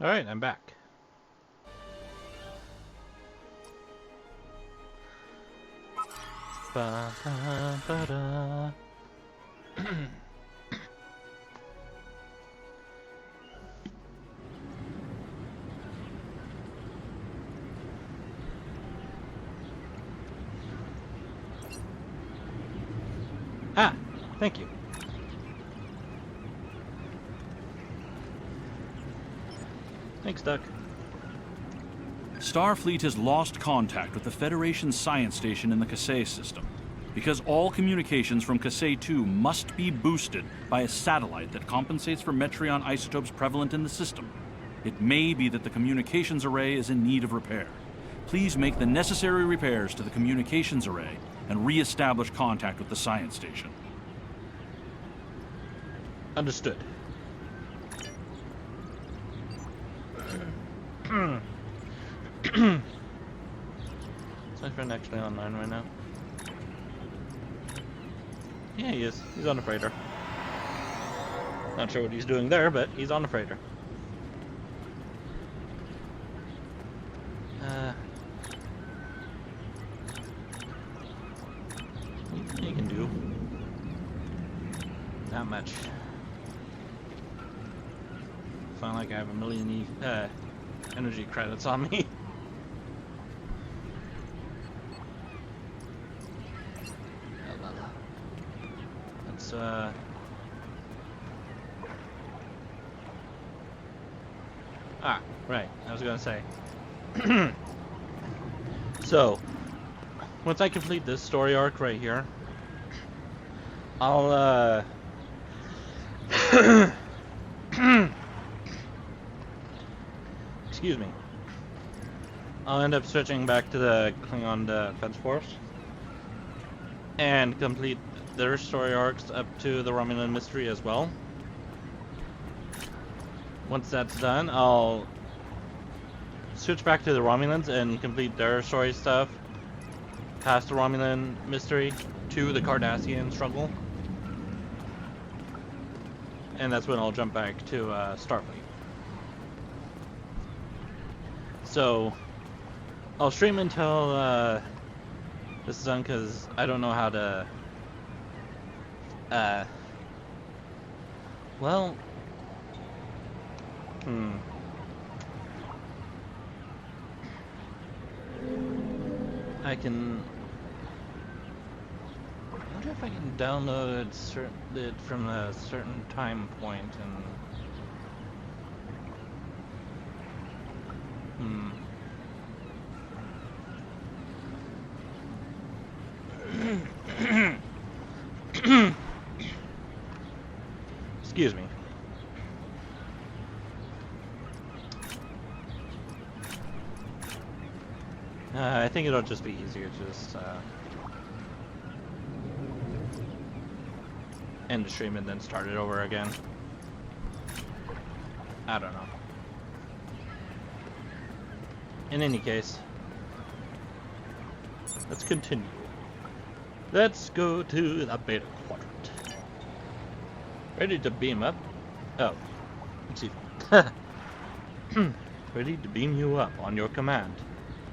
Alright, I'm back. Ba, da, ba, da. Ah, thank you. Thanks, Duck. Starfleet has lost contact with the Federation science station in the Kasei system. Because all communications from Kasei 2 must be boosted by a satellite that compensates for Metreon isotopes prevalent in the system, it may be that the communications array is in need of repair. Please make the necessary repairs to the communications array and re-establish contact with the science station. Understood. Is my friend actually online right now? Yeah, he is. He's on a freighter. Not sure what he's doing there, but he's on a freighter. He can do not much. Sound like I have a million energy credits on me. Let's right. I was gonna say. So, once I complete this story arc right here, I'll excuse me. I'll end up switching back to the Klingon Defense Force and complete their story arcs up to the Romulan mystery as well. Once that's done, I'll switch back to the Romulans and complete their story stuff past the Romulan mystery to the Cardassian struggle. And that's when I'll jump back to Starfleet. So, I'll stream until this is done because I don't know how to... well... I wonder if I can download it from a certain time point and... Excuse me. I think it'll just be easier to just end the stream and then start it over again. I don't know. In any case, let's continue. Let's go to the Beta Quadrant. Ready to beam up? Oh, let's see. Ready to beam you up on your command.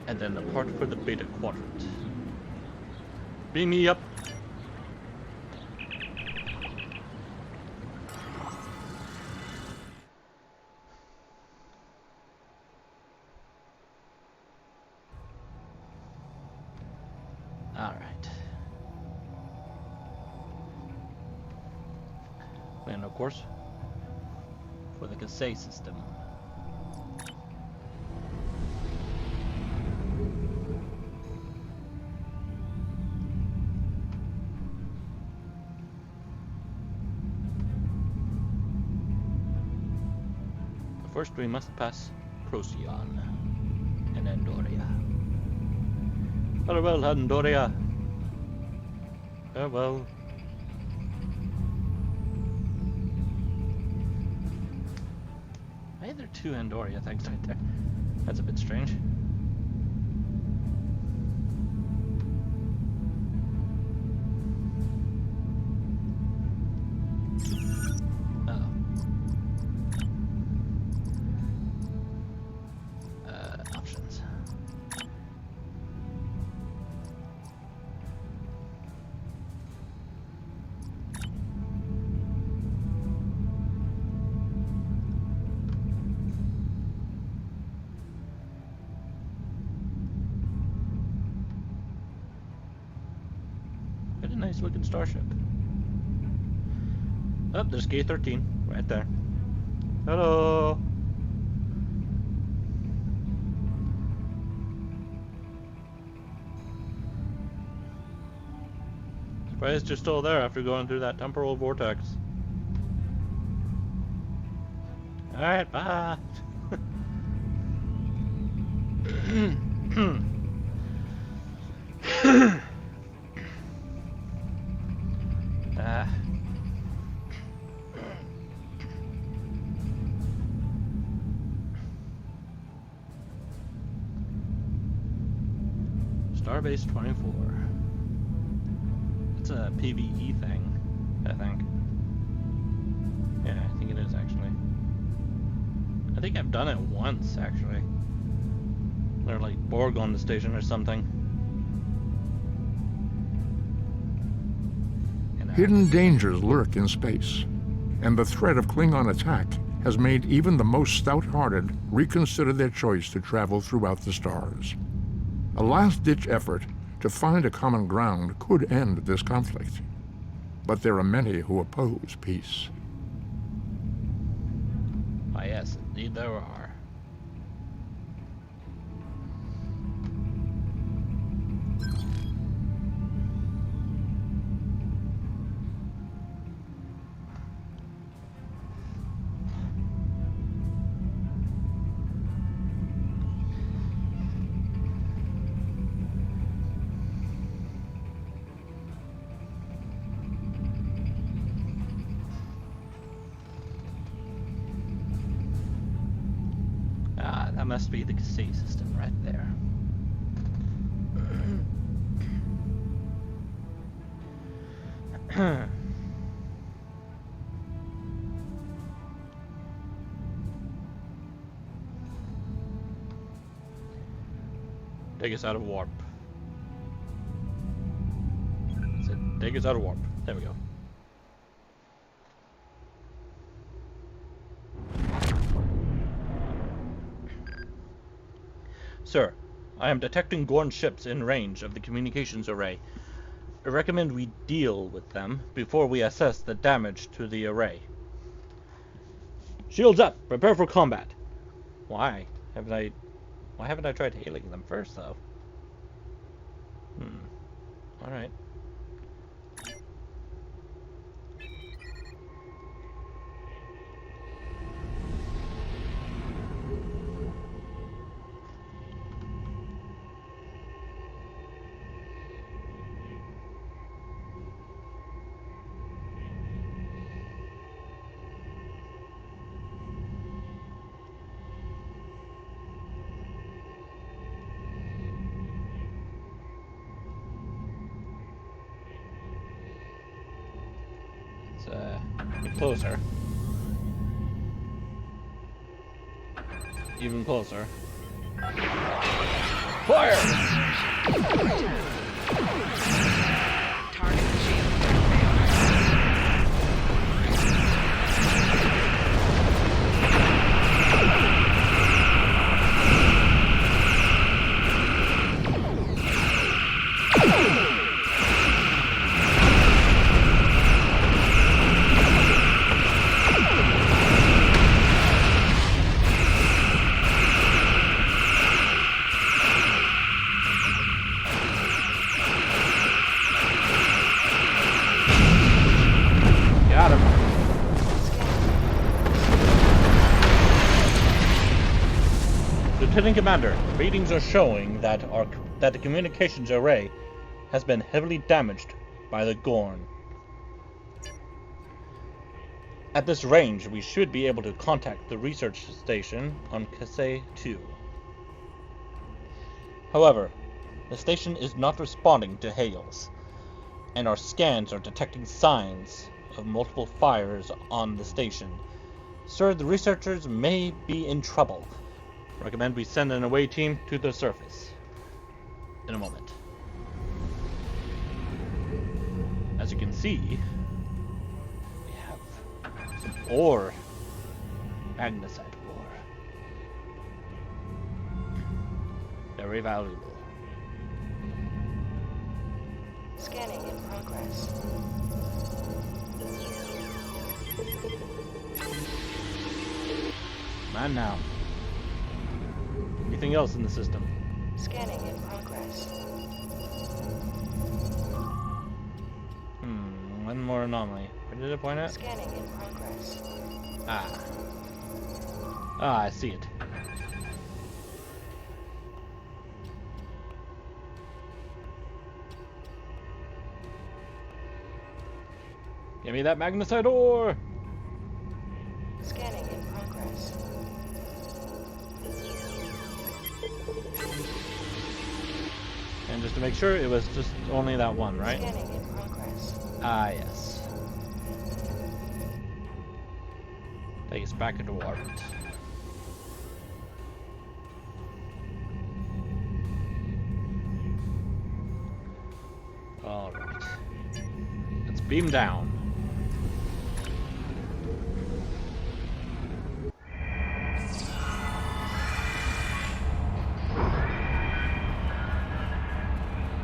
And then depart for the Beta Quadrant. Beam me up. Alright. And of course, for the Kasei system. First, we must pass Procyon and Andoria. Farewell, Andoria. Farewell. Why are there two Andoria things right there? That's a bit strange. Nice looking starship. Oh, there's gate 13 right there. Hello. Surprised you're still there after going through that temporal vortex. Alright, bye. Starbase 24. It's a PvE thing, I think. Yeah, I think it is actually. I think I've done it once actually. They're like Borg on the station or something. Hidden dangers lurk in space, and the threat of Klingon attack has made even the most stout-hearted reconsider their choice to travel throughout the stars. A last-ditch effort to find a common ground could end this conflict, but there are many who oppose peace. Ah, yes, indeed there are. That must be the Kasei system right there. Take us out of warp. That's it. Take us out of warp. There we go. Sir, I am detecting Gorn ships in range of the communications array. I recommend we deal with them before we assess the damage to the array. Shields up! Prepare for combat! Why haven't I tried hailing them first, though? Alright. Get closer. Even closer. Fire! Target shield. Lieutenant Commander, readings are showing that the communications array has been heavily damaged by the Gorn. At this range, we should be able to contact the research station on Kasei 2. However, the station is not responding to hails, and our scans are detecting signs of multiple fires on the station. Sir, the researchers may be in trouble. Recommend we send an away team to the surface. In a moment. As you can see, we have some ore. Magnesite ore. Very valuable. Scanning in progress. Man now. Anything else in the system? Scanning in progress. One more anomaly. Where did it point at? Scanning in progress. Ah, I see it. Give me that magnesite ore! Scanning in progress. And just to make sure, it was just only that one, right? Scanning in progress. Ah, yes. Take us back into orbit. Alright. Let's beam down.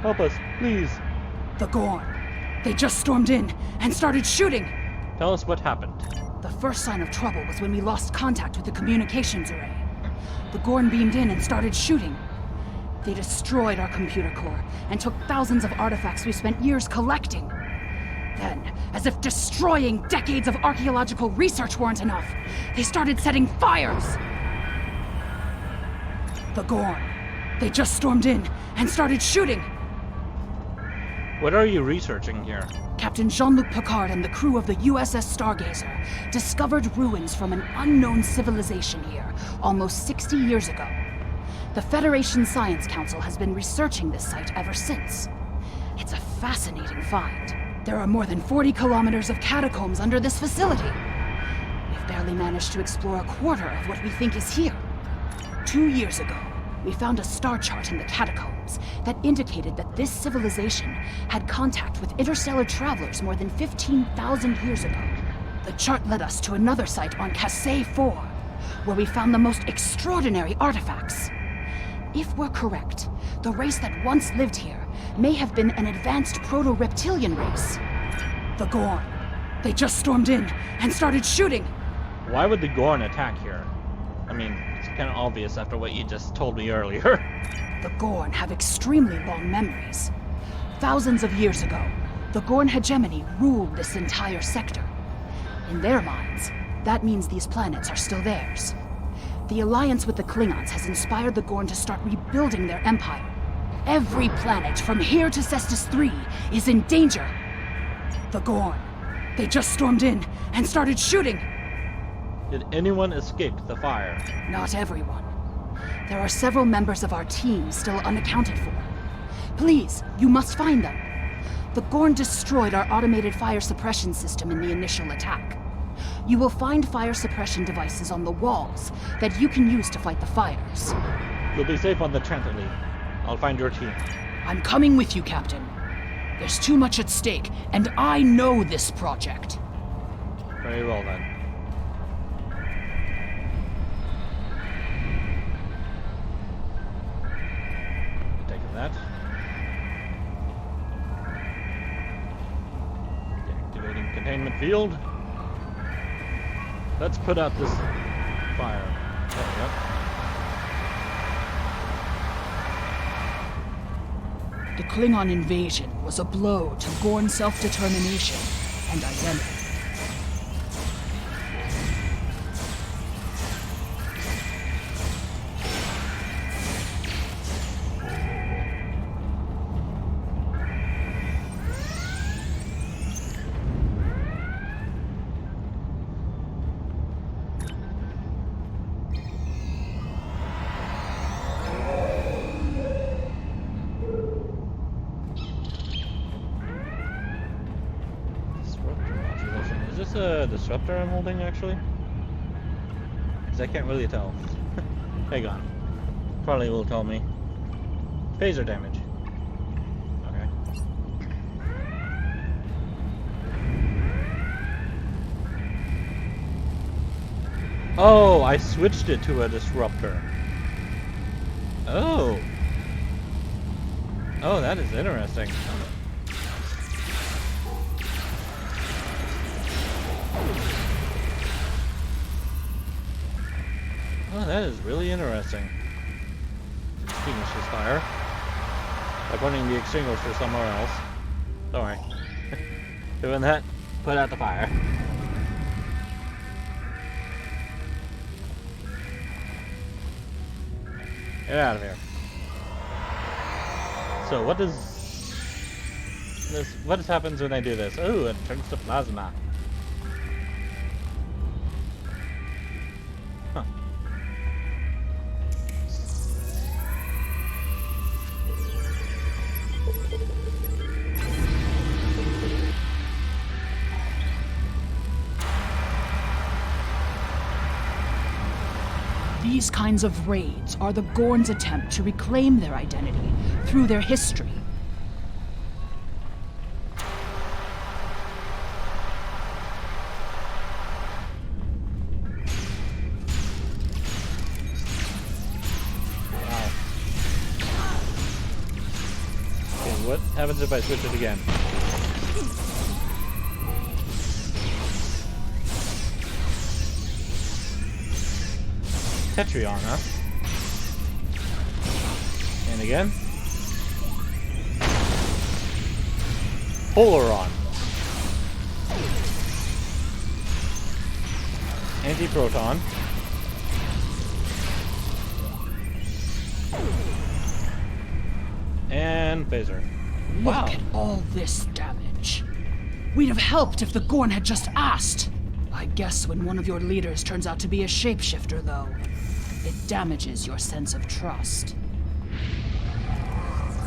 Help us, please. The Gorn. They just stormed in and started shooting. Tell us what happened. The first sign of trouble was when we lost contact with the communications array. The Gorn beamed in and started shooting. They destroyed our computer core and took thousands of artifacts we spent years collecting. Then, as if destroying decades of archaeological research weren't enough, they started setting fires. The Gorn. They just stormed in and started shooting. What are you researching here? Captain Jean-Luc Picard and the crew of the USS Stargazer discovered ruins from an unknown civilization here almost 60 years ago. The Federation Science Council has been researching this site ever since. It's a fascinating find. There are more than 40 kilometers of catacombs under this facility. We've barely managed to explore a quarter of what we think is here. 2 years ago, we found a star chart in the catacombs that indicated that this civilization had contact with interstellar travelers more than 15,000 years ago. The chart led us to another site on Cassay 4, where we found the most extraordinary artifacts. If we're correct, the race that once lived here may have been an advanced proto-reptilian race. The Gorn. They just stormed in and started shooting. Why would the Gorn attack here? I mean, it's kind of obvious after what you just told me earlier. The Gorn have extremely long memories. Thousands of years ago, the Gorn hegemony ruled this entire sector. In their minds, that means these planets are still theirs. The alliance with the Klingons has inspired the Gorn to start rebuilding their empire. Every planet from here to Cestus 3 is in danger. The Gorn. They just stormed in and started shooting. Did anyone escape the fire? Not everyone. There are several members of our team still unaccounted for. Please, you must find them. The Gorn destroyed our automated fire suppression system in the initial attack. You will find fire suppression devices on the walls that you can use to fight the fires. You'll be safe on the transit lead. I'll find your team. I'm coming with you, Captain. There's too much at stake, and I know this project. Very well then. Take that. Deactivating containment field. Let's put out this fire. There we go. The Klingon invasion was a blow to Gorn self-determination and identity. Is this a disruptor I'm holding, actually? Because I can't really tell. Hang on. Probably will tell me. Phaser damage. Okay. Oh, I switched it to a disruptor. Oh. Oh, that is interesting. That is really interesting. Extinguish this fire by putting the extinguisher somewhere else. Don't worry. Doing that, put out the fire. Get out of here. So what does this? What happens when I do this? Oh, it turns to plasma. Huh. These kinds of raids are the Gorn's attempt to reclaim their identity through their history. Wow. Okay, what happens if I switch it again? Tetrion, huh? And again. Polaron. Anti-proton. And phaser. Look Wow. at all this damage. We'd have helped if the Gorn had just asked. I guess when one of your leaders turns out to be a shapeshifter, though, it damages your sense of trust.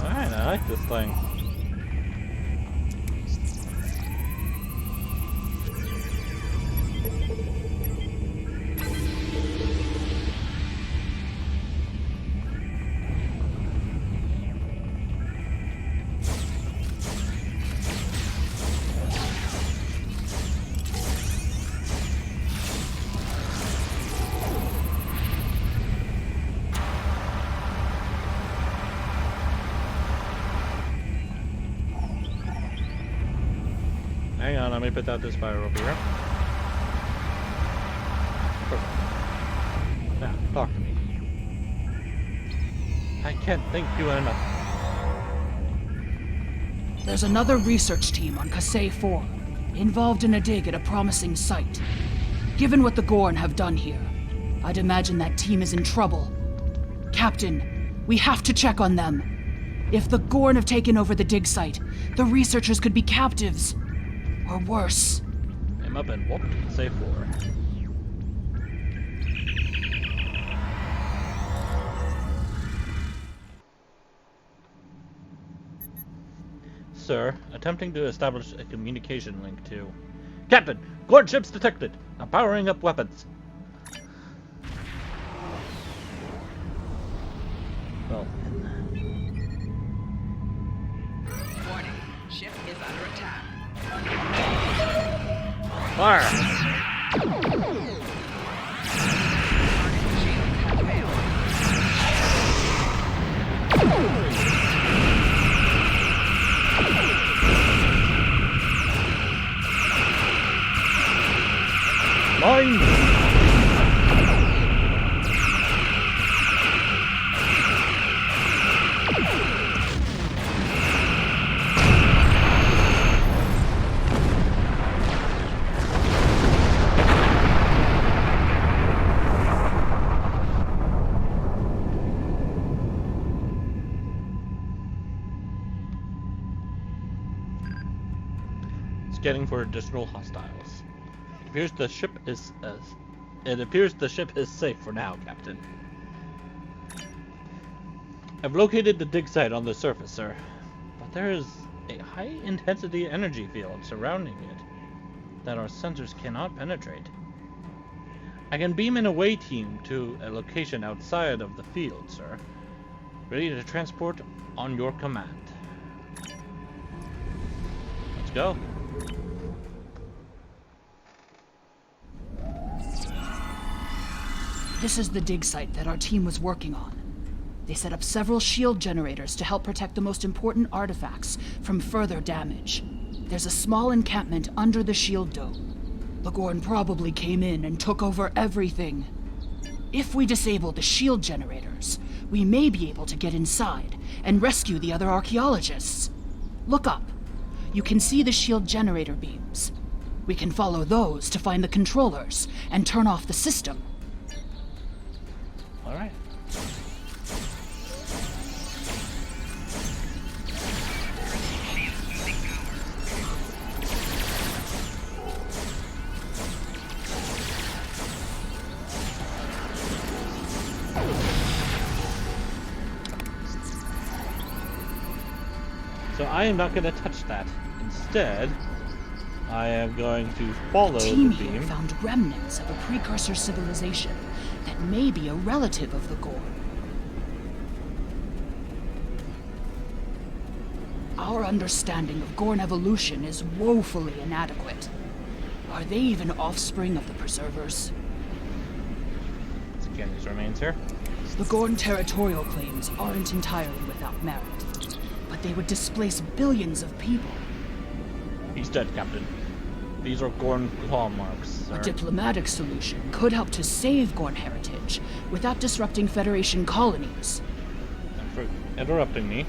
Alright, I like this thing. Hang on, let me put out this fire over here. Perfect. Now, talk to me. I can't thank you enough. There's another research team on Kasei 4, involved in a dig at a promising site. Given what the Gorn have done here, I'd imagine that team is in trouble. Captain, we have to check on them. If the Gorn have taken over the dig site, the researchers could be captives. Or worse. I'm up and walk to Kasei 4. Sir, attempting to establish a communication link to... Captain! Gorn ships detected! I'm powering up weapons. Well... Warning, ship is under attack. Fire! Mine! Scanning for additional hostiles. It appears the ship is safe for now, Captain. I've located the dig site on the surface, sir, but there is a high-intensity energy field surrounding it that our sensors cannot penetrate. I can beam an away team to a location outside of the field, sir, ready to transport on your command. Let's go. This is the dig site that our team was working on. They set up several shield generators to help protect the most important artifacts from further damage. There's a small encampment under the shield dome. The Gorn probably came in and took over everything. If we disable the shield generators, we may be able to get inside and rescue the other archaeologists. Look up. You can see the shield generator beams. We can follow those to find the controllers and turn off the system. All right. So I am not going to touch that. Instead, I am going to follow The team the here beam. found remnants of a precursor civilization that may be a relative of the Gorn. Our understanding of Gorn evolution is woefully inadequate. Are they even offspring of the Preservers? Scan these remains here. The Gorn territorial claims aren't entirely without merit, but they would displace billions of people. He's dead, Captain. These are Gorn claw marks, A sir. diplomatic solution could help to save Gorn heritage without disrupting Federation colonies. And for interrupting me,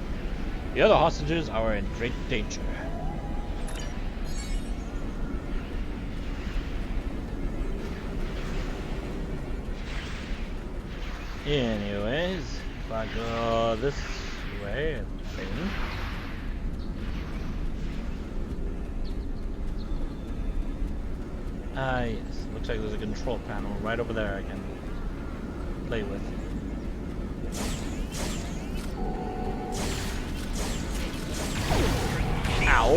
the other hostages are in great danger. Anyways, if I go this way, I think. Ah, yes. Looks like there's a control panel right over there I can play with. Ow!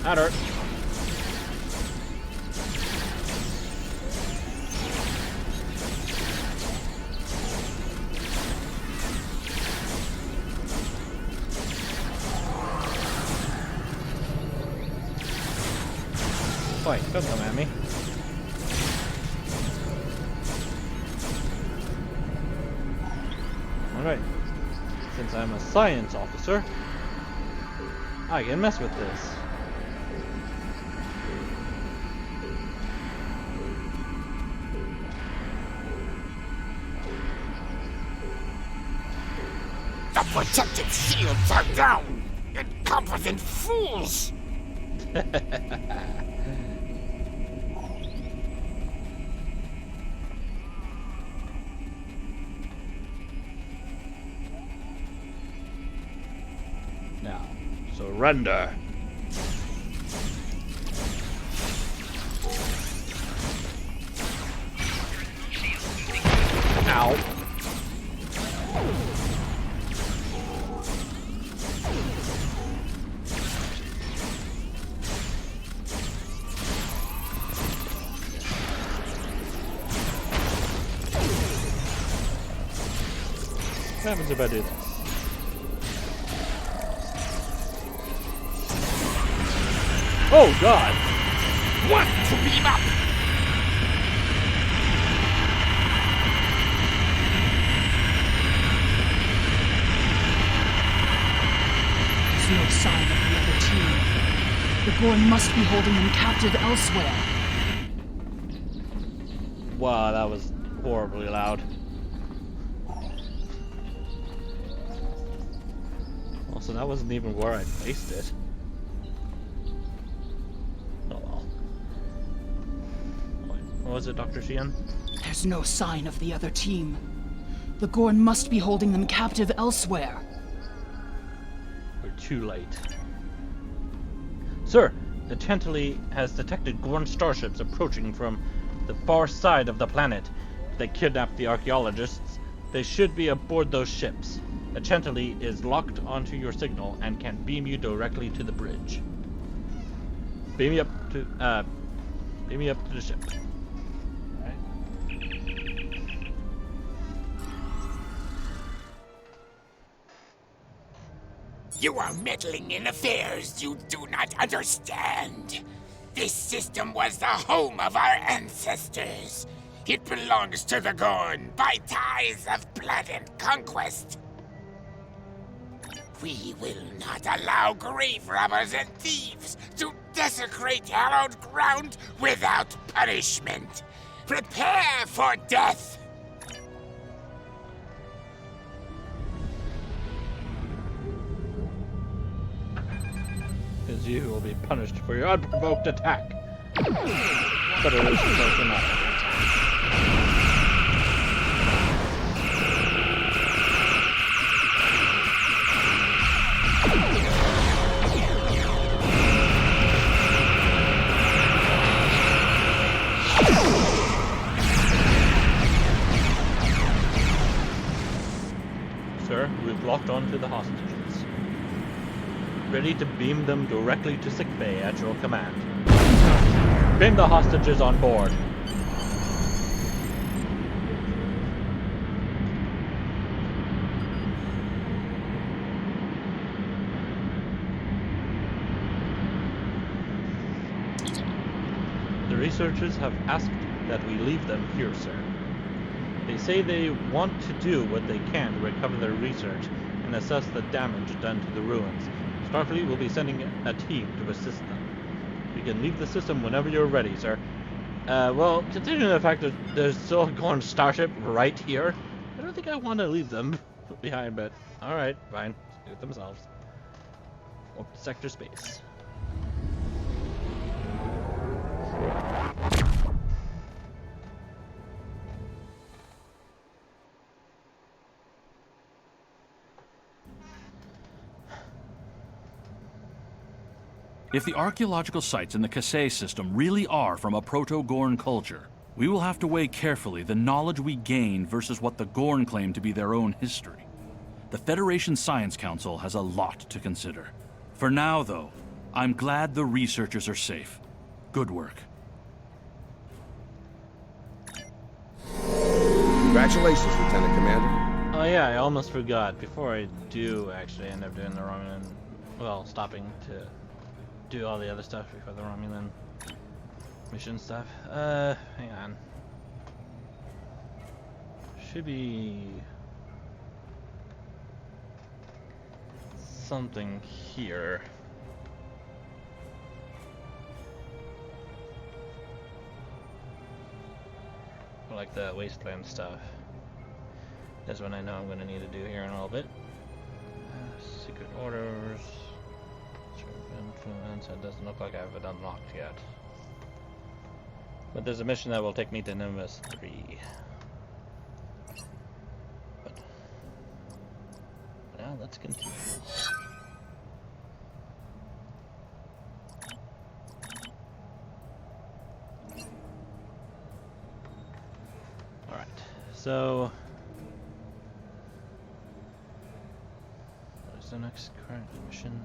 That hurt. Wait, don't come at me. Alright. Since I'm a science officer, I can mess with this. The protective shields are down! Incompetent fools! Now, surrender. Ow. What happens if I do this? Oh God! Want to beam up? There's no sign of the other team. The Gorn must be holding them captive elsewhere. Wow, that was horribly loud. Also, that wasn't even where I placed it. Oh well. Wait, what was it, Dr. Sheehan? There's no sign of the other team. The Gorn must be holding them captive elsewhere. We're too late. Sir, the Chantilly has detected Gorn starships approaching from the far side of the planet. If they kidnapped the archaeologists, they should be aboard those ships. The Chantilly is locked onto your signal and can beam you directly to the bridge. Beam me up to the ship. Alright. You are meddling in affairs you do not understand. This system was the home of our ancestors. It belongs to the Gorn by ties of blood and conquest. We will not allow grave robbers and thieves to desecrate hallowed ground without punishment. Prepare for death! Because you will be punished for your unprovoked attack. Federation says you're not. Sir, we've locked onto the hostages. Ready to beam them directly to sickbay at your command. Beam the hostages on board. The researchers have asked that we leave them here, sir. They say they want to do what they can to recover their research and assess the damage done to the ruins. Starfleet will be sending a team to assist them. You can leave the system whenever you're ready, sir. Well, considering the fact that there's still a Gorn starship right here, I don't think I want to leave them behind, but alright, fine. Do it themselves. Up to sector space. If the archaeological sites in the Kasei system really are from a Proto-Gorn culture, we will have to weigh carefully the knowledge we gain versus what the Gorn claim to be their own history. The Federation Science Council has a lot to consider. For now, though, I'm glad the researchers are safe. Good work. Congratulations, Lieutenant Commander. Oh yeah, I almost forgot. Before I do actually end up doing the Romulan, well, stopping to do all the other stuff before the Romulan mission stuff. Hang on. Should be something here. Like the wasteland stuff. That's what I know I'm going to need to do here in a little bit. Secret orders. Influence. It doesn't look like I have it unlocked yet. But there's a mission that will take me to Nimbus 3. But now let's continue. Alright, so what is the next current mission?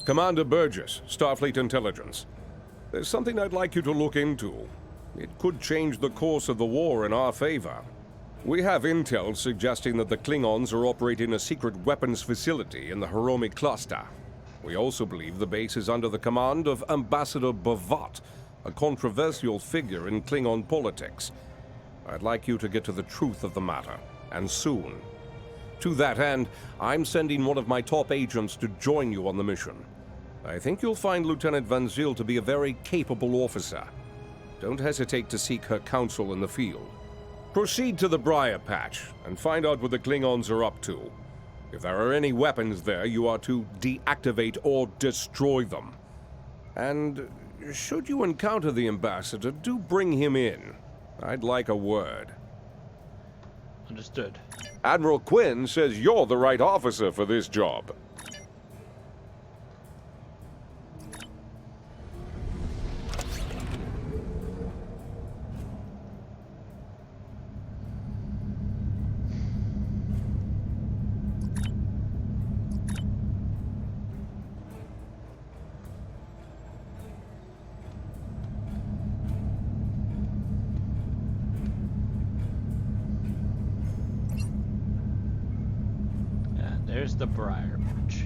Commander Burgess, Starfleet Intelligence. There's something I'd like you to look into. It could change the course of the war in our favor. We have intel suggesting that the Klingons are operating a secret weapons facility in the Hiromi cluster. We also believe the base is under the command of Ambassador Bavat, a controversial figure in Klingon politics. I'd like you to get to the truth of the matter, and soon. To that end, I'm sending one of my top agents to join you on the mission. I think you'll find Lieutenant Van Zyl to be a very capable officer. Don't hesitate to seek her counsel in the field. Proceed to the Briar Patch and find out what the Klingons are up to. If there are any weapons there, you are to deactivate or destroy them. And should you encounter the ambassador, do bring him in. I'd like a word. Understood. Admiral Quinn says you're the right officer for this job. There's the Briar Patch.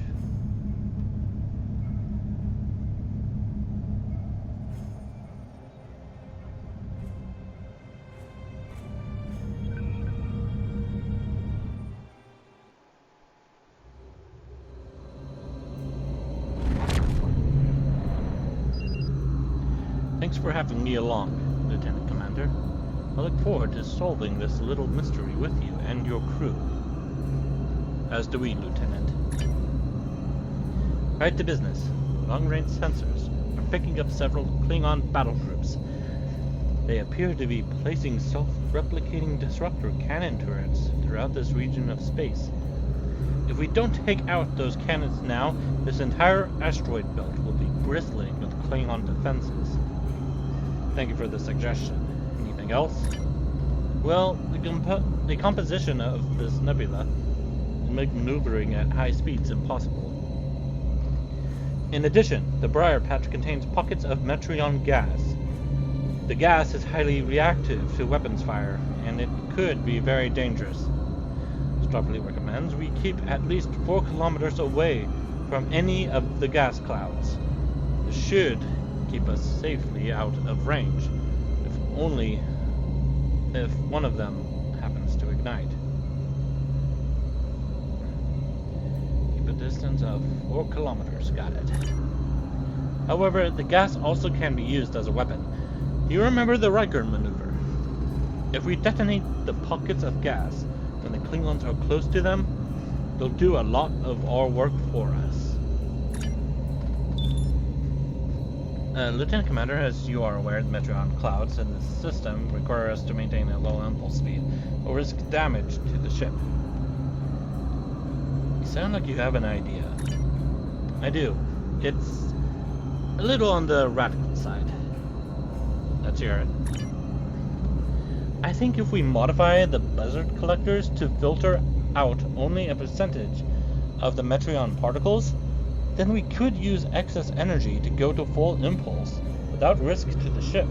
Thanks for having me along, Lieutenant Commander. I look forward to solving this little mystery with you and your crew. As do we, Lieutenant. Right to business. Long-range sensors are picking up several Klingon battle groups. They appear to be placing self-replicating disruptor cannon turrets throughout this region of space. If we don't take out those cannons now, this entire asteroid belt will be bristling with Klingon defenses. Thank you for the suggestion. Anything else? Well, the composition of this nebula will make maneuvering at high speeds impossible. In addition, the Briar Patch contains pockets of Metreon gas. The gas is highly reactive to weapons fire, and it could be very dangerous. Starfleet recommends we keep at least 4 kilometers away from any of the gas clouds. This should keep us safely out of range, if one of them happens to ignite. Keep a distance of 4 kilometers, got it. However, the gas also can be used as a weapon. You remember the Riker maneuver? If we detonate the pockets of gas when the Klingons are close to them, they'll do a lot of our work for us. Lieutenant Commander, as you are aware, the Metreon clouds in the system require us to maintain a low impulse speed or risk damage to the ship. You sound like you have an idea. I do. It's a little on the radical side. Let's hear it. I think if we modify the buzzard collectors to filter out only a percentage of the Metreon particles, then we could use excess energy to go to full impulse without risk to the ship.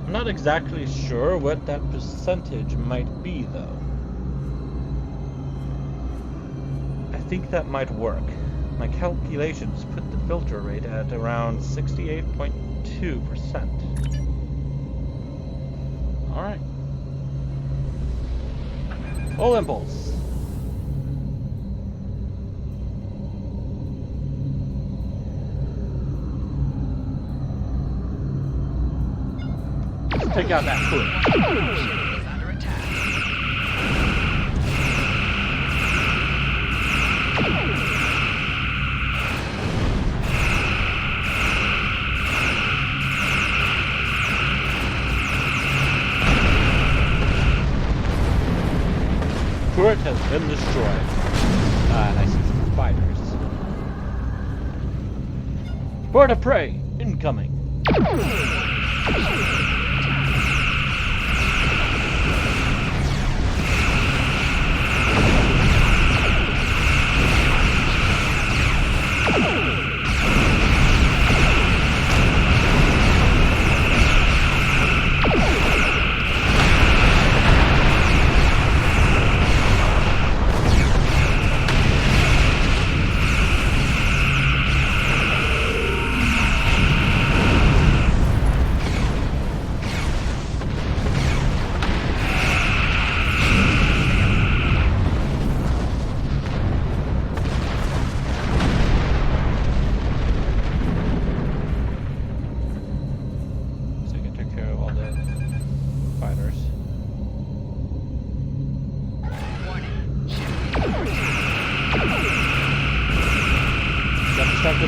I'm not exactly sure what that percentage might be, though. I think that might work. My calculations put the filter rate at around 68.2%. Alright. Full impulse. Take out that foot. Ship is under attack. Turret has been destroyed. And I see some fighters. Bird of prey incoming.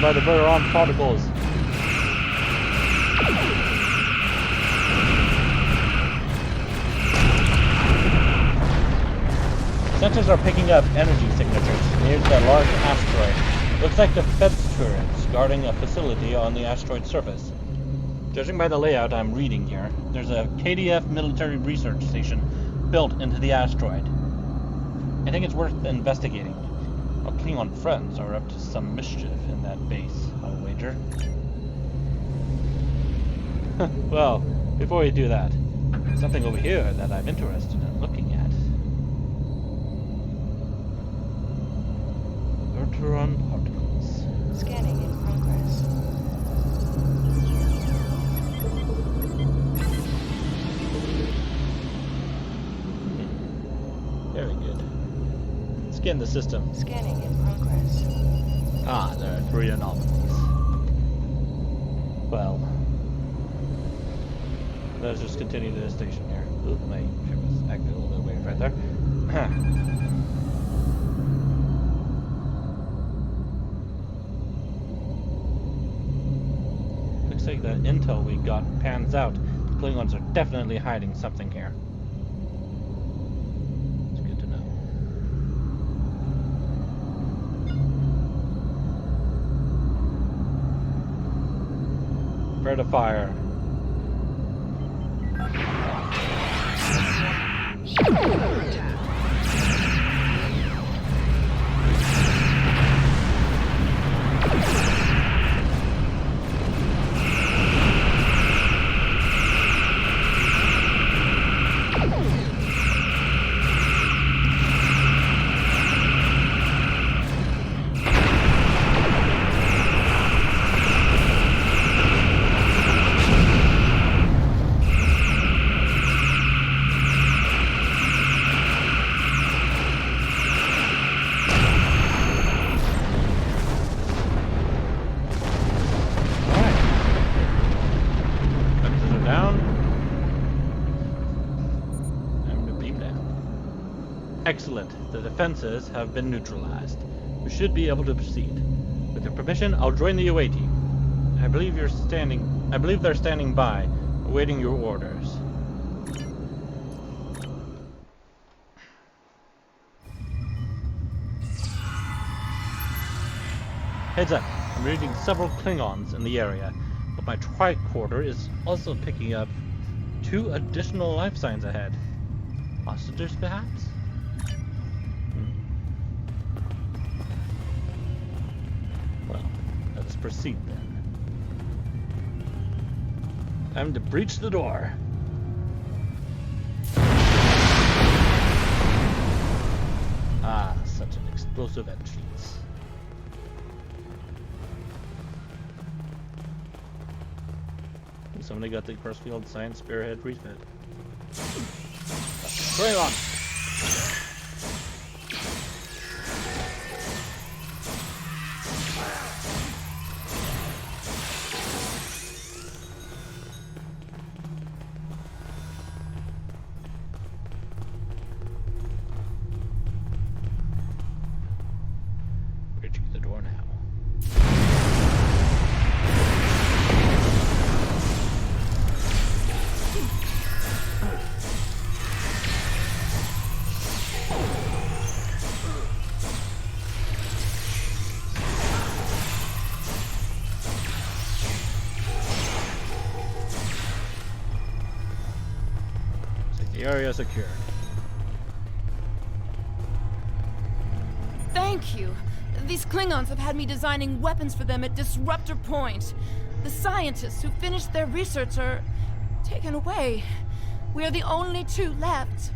By the Byrnjolf particles. Sensors are picking up energy signatures near the large asteroid. Looks like the fence turrets guarding a facility on the asteroid's surface. Judging by the layout I'm reading here, there's a KDF military research station built into the asteroid. I think it's worth investigating. Our Klingon friends are up to some mischief in that base, I'll wager. Well, before we do that, something over here that I'm interested in looking at. Verteron particles. Scanning in progress. Very good. Scan the system. Scanning in progress. Ah, there are 3 anomalies. Well, let's just continue to the station here. Ooh, my ship was acting a little bit weird right there. Looks like the intel we got pans out. The Klingons are definitely hiding something here. It's good to know. Prepare to fire. Excellent. The defenses have been neutralized. We should be able to proceed. With your permission, I'll join the UA team. I believe they're standing by, awaiting your orders. Heads up. I'm reading several Klingons in the area, but my tricorder is also picking up 2 additional life signs ahead. Hostages, perhaps? Well, let us proceed then. Time to breach the door. Ah, such an explosive entrance. Somebody got the Crossfield Science Spearhead refit. Bring on! Breaching the door now. The area secured. Thank you. These Klingons have had me designing weapons for them at Disruptor Point. The scientists who finished their research are taken away. We are the only 2 left.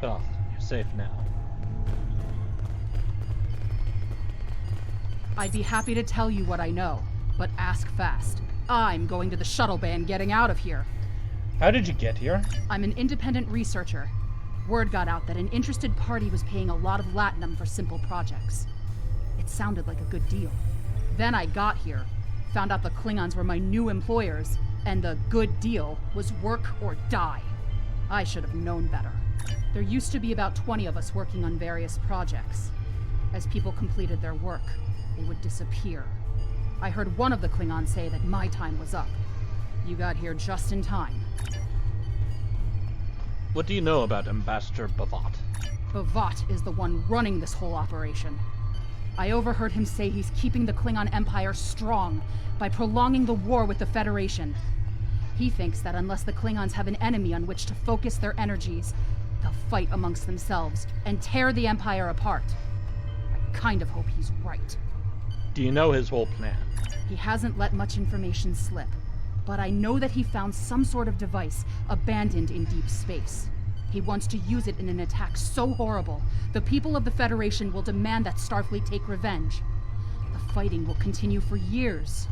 Well, you're safe now. I'd be happy to tell you what I know, but ask fast. I'm going to the shuttle bay and getting out of here. How did you get here? I'm an independent researcher. Word got out that an interested party was paying a lot of latinum for simple projects. It sounded like a good deal. Then I got here, found out the Klingons were my new employers, and the good deal was work or die. I should have known better. There used to be about 20 of us working on various projects. As people completed their work, they would disappear. I heard one of the Klingons say that my time was up. You got here just in time. What do you know about Ambassador Bavat? Bavat is the one running this whole operation. I overheard him say he's keeping the Klingon Empire strong by prolonging the war with the Federation. He thinks that unless the Klingons have an enemy on which to focus their energies, they'll fight amongst themselves and tear the Empire apart. I kind of hope he's right. Do you know his whole plan? He hasn't let much information slip, but I know that he found some sort of device abandoned in deep space. He wants to use it in an attack so horrible, the people of the Federation will demand that Starfleet take revenge. The fighting will continue for years.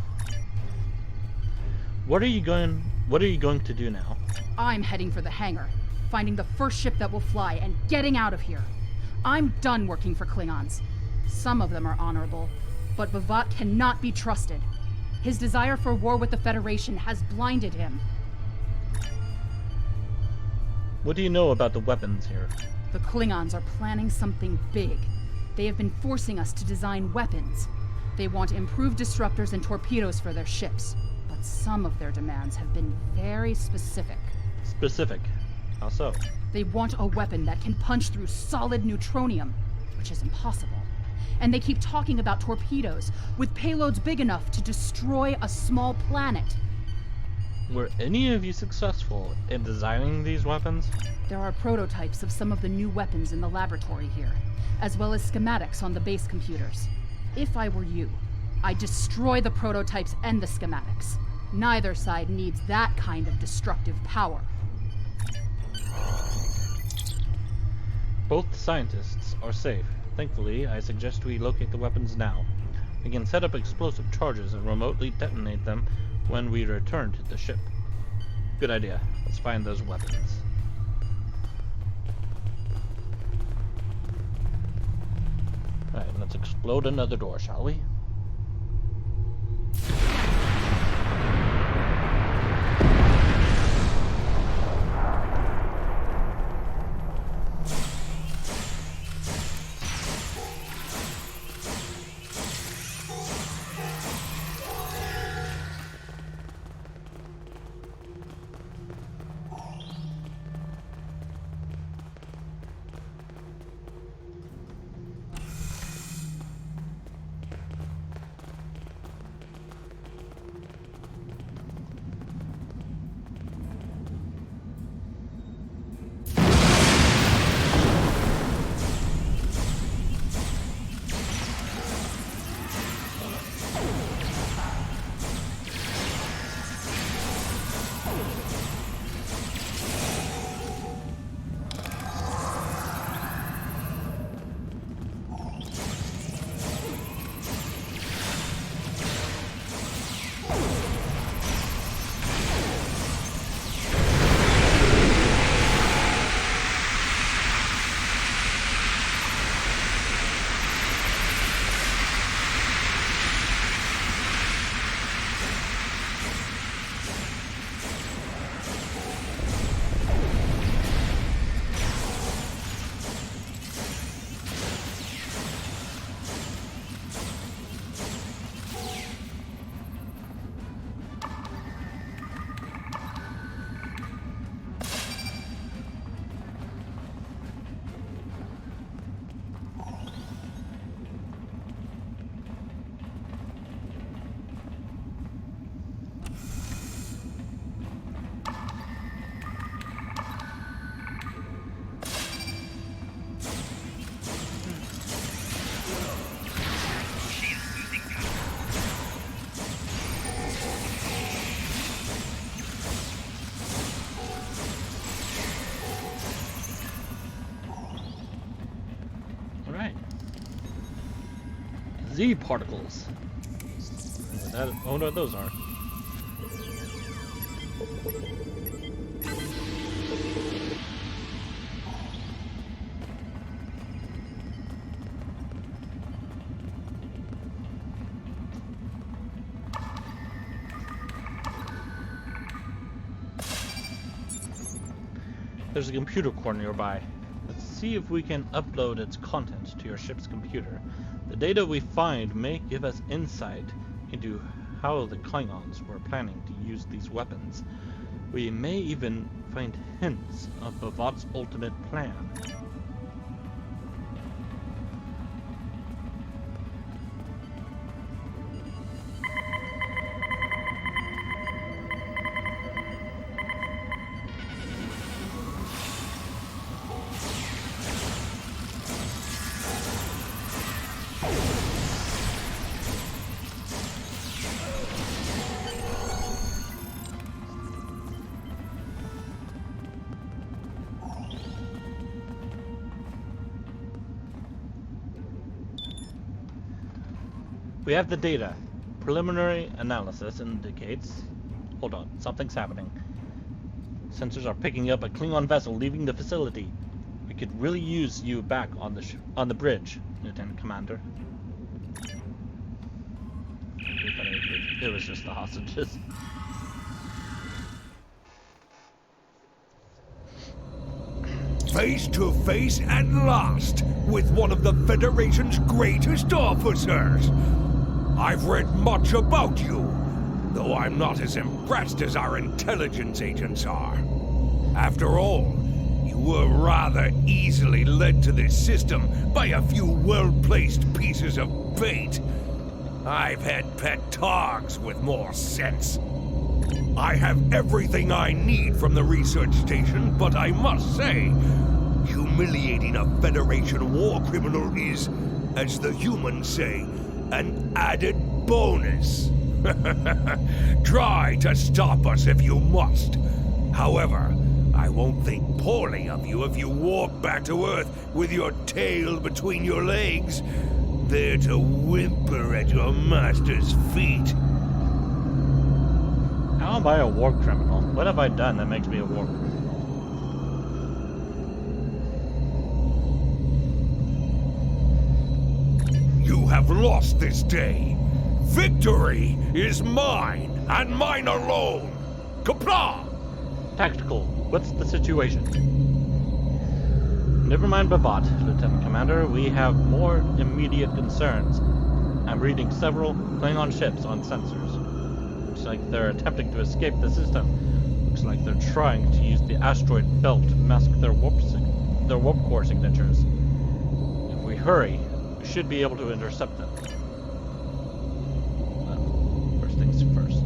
What are you going to do now? I'm heading for the hangar, finding the first ship that will fly and getting out of here. I'm done working for Klingons. Some of them are honorable, but Bavat cannot be trusted. His desire for war with the Federation has blinded him. What do you know about the weapons here? The Klingons are planning something big. They have been forcing us to design weapons. They want improved disruptors and torpedoes for their ships. But some of their demands have been very specific. Specific? How so? They want a weapon that can punch through solid neutronium, which is impossible. And they keep talking about torpedoes, with payloads big enough to destroy a small planet. Were any of you successful in designing these weapons? There are prototypes of some of the new weapons in the laboratory here, as well as schematics on the base computers. If I were you, I'd destroy the prototypes and the schematics. Neither side needs that kind of destructive power. Both scientists are safe. Thankfully, I suggest we locate the weapons now. We can set up explosive charges and remotely detonate them when we return to the ship. Good idea. Let's find those weapons. Alright, let's explode another door, shall we? Z particles. I wonder what those are. There's a computer core nearby. Let's see if we can upload its content to your ship's computer. The data we find may give us insight into how the Klingons were planning to use these weapons. We may even find hints of Bavat's ultimate plan. We have the data. Preliminary analysis indicates... Hold on, something's happening. Sensors are picking up a Klingon vessel leaving the facility. We could really use you back on the bridge, Lieutenant Commander. It was just the hostages. face to face at last with one of the Federation's greatest officers. I've read much about you, though I'm not as impressed as our intelligence agents are. After all, you were rather easily led to this system by a few well-placed pieces of bait. I've had pet dogs with more sense. I have everything I need from the research station, but I must say, humiliating a Federation war criminal is, as the humans say, an added bonus. Try to stop us if you must. However, I won't think poorly of you if you walk back to Earth with your tail between your legs, there to whimper at your master's feet. How am I a war criminal? What have I done that makes me a war criminal? You have lost this day. Victory is mine, and mine alone. Kapla! Tactical, what's the situation? Never mind Bavat, Lieutenant Commander. We have more immediate concerns. I'm reading several Klingon ships on sensors. Looks like they're attempting to escape the system. Looks like they're trying to use the asteroid belt to mask their warp core signatures. If we hurry, we should be able to intercept them. Well, first things first.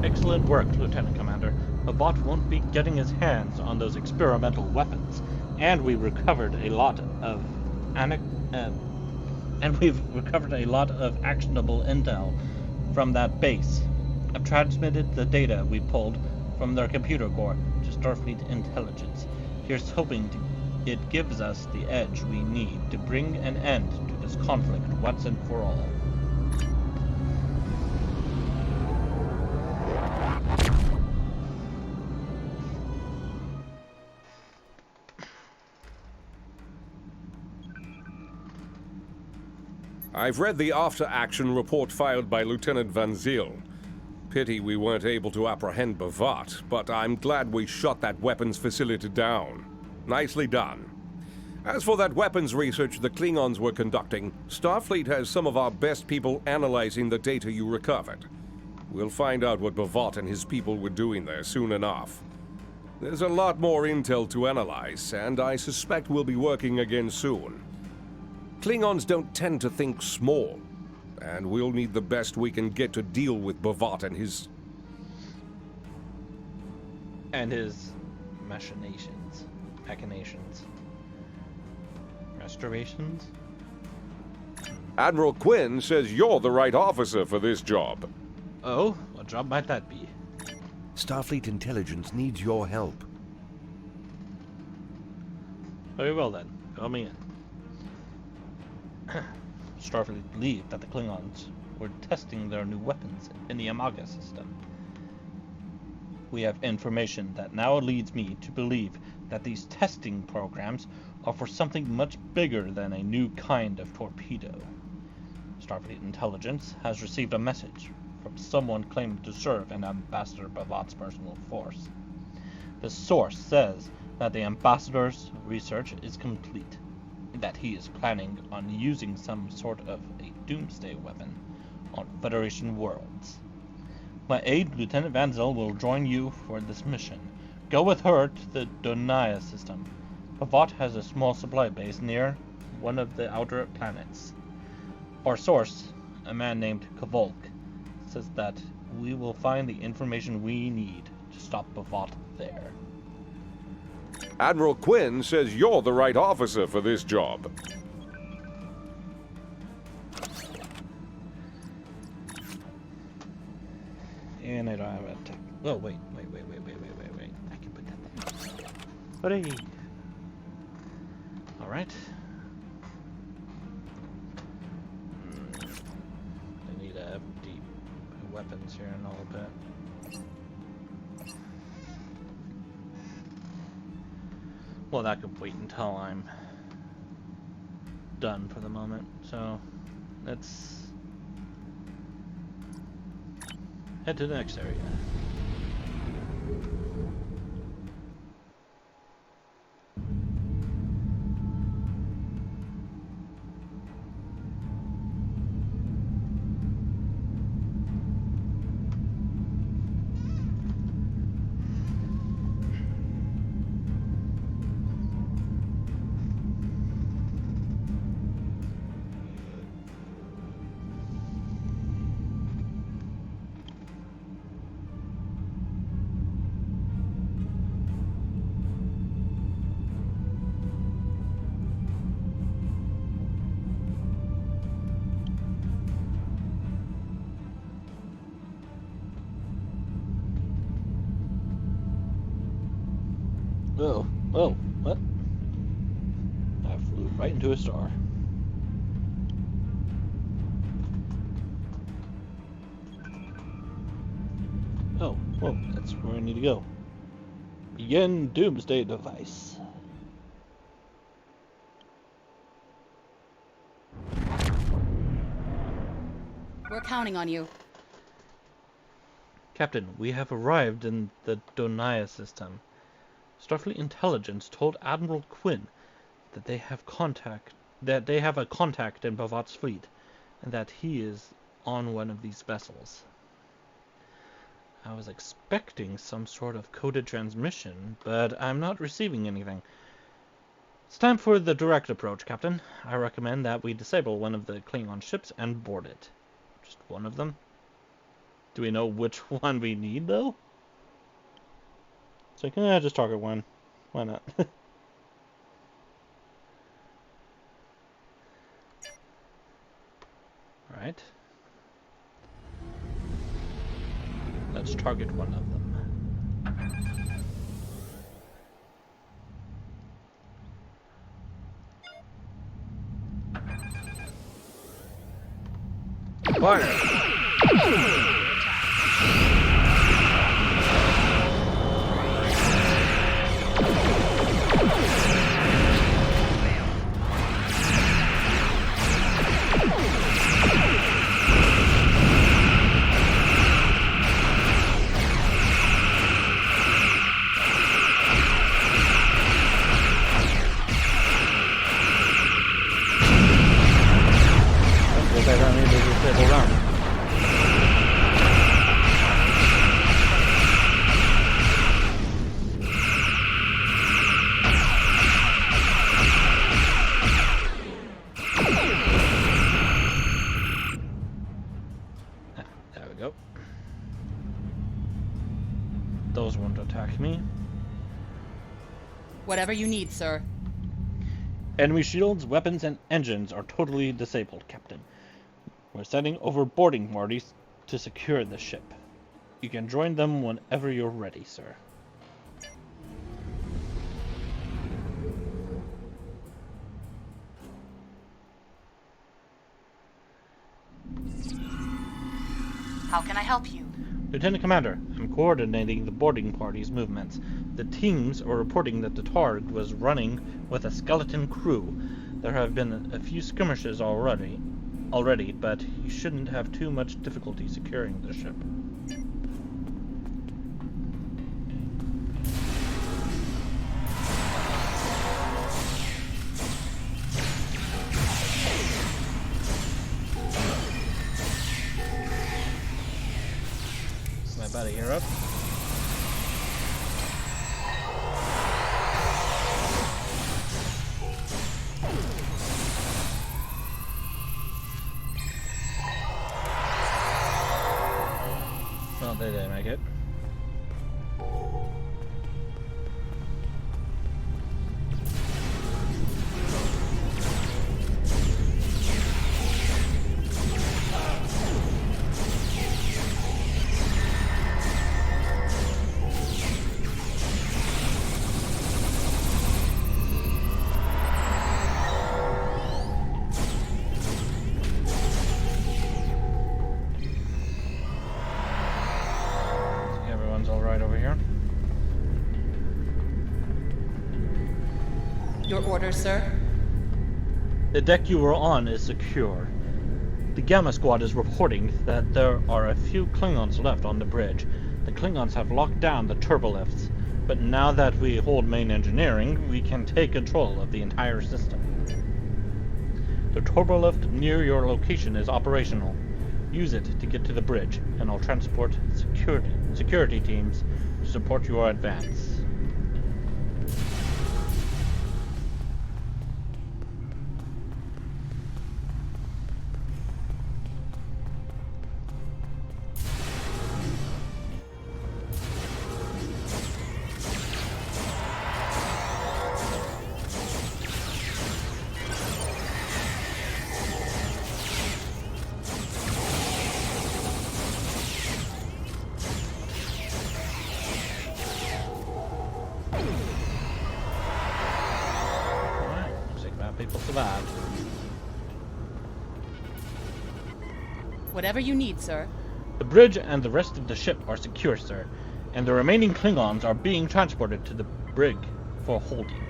Excellent work, Lieutenant Commander. Bavat won't be getting his hands on those experimental weapons, and we've recovered a lot of actionable intel from that base. I've transmitted the data we pulled from their computer core to Starfleet intelligence. Here's hoping it gives us the edge we need to bring an end to this conflict once and for all. I've read the after-action report filed by Lieutenant Van Zyl. Pity we weren't able to apprehend Bavat, but I'm glad we shot that weapons facility down. Nicely done. As for that weapons research the Klingons were conducting, Starfleet has some of our best people analyzing the data you recovered. We'll find out what Bavat and his people were doing there soon enough. There's a lot more intel to analyze, and I suspect we'll be working again soon. Klingons don't tend to think small, and we'll need the best we can get to deal with Bavat and his machinations, restorations. Admiral Quinn says you're the right officer for this job. Oh, what job might that be? Starfleet intelligence needs your help. Very well then. Tell me in. Starfleet believed that the Klingons were testing their new weapons in the Amaga system. We have information that now leads me to believe that these testing programs are for something much bigger than a new kind of torpedo. Starfleet Intelligence has received a message from someone claiming to serve in Ambassador Bavat's personal force. The source says that the Ambassador's research is complete, and that he is planning on using some sort of a doomsday weapon on Federation worlds. My aide, Lieutenant Van Zyl, will join you for this mission. Go with her to the Donia system. Bavat has a small supply base near one of the outer planets. Our source, a man named Kvolk, says that we will find the information we need to stop Bavat there. Admiral Quinn says you're the right officer for this job. And I don't have a tech. Oh, wait. I can put that there. Hooray! Alright. I need to have deep weapons here in a little bit. Well, that could wait until I'm done for the moment. So, let's head to the next area. Oh, what? I flew right into a star. Oh, whoa, that's where I need to go. Begin Doomsday device. We're counting on you. Captain, we have arrived in the Donia system. Starfleet Intelligence told Admiral Quinn that they have a contact in Bavat's fleet, and that he is on one of these vessels. I was expecting some sort of coded transmission, but I'm not receiving anything. It's time for the direct approach, Captain. I recommend that we disable one of the Klingon ships and board it. Just one of them? Do we know which one we need, though? It's like, just target one. Why not? Alright. Let's target one of them. Fire! Those won't attack me. Whatever you need, sir. Enemy shields, weapons, and engines are totally disabled, Captain. We're sending over boarding parties to secure the ship. You can join them whenever you're ready, sir. How can I help you? Lieutenant Commander, I'm coordinating the boarding party's movements. The teams are reporting that the Targ was running with a skeleton crew. There have been a few skirmishes already, but you shouldn't have too much difficulty securing the ship. My buddy here up. Well, they didn't make it. Your orders, sir? The deck you were on is secure. The Gamma Squad is reporting that there are a few Klingons left on the bridge. The Klingons have locked down the turbolifts, but now that we hold main engineering, we can take control of the entire system. The turbolift near your location is operational. Use it to get to the bridge, and I'll transport security teams to support your advance. People survived. Whatever you need, sir. The bridge and the rest of the ship are secure, sir, and the remaining Klingons are being transported to the brig for holding.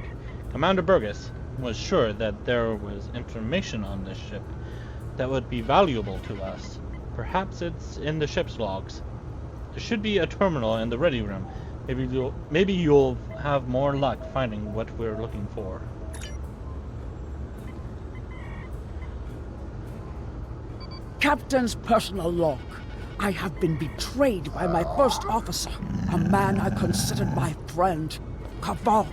Commander Burgess was sure that there was information on this ship that would be valuable to us. Perhaps it's in the ship's logs. There should be a terminal in the ready room. Maybe you'll have more luck finding what we're looking for. Captain's personal log. I have been betrayed by my first officer, a man I considered my friend, Kavok.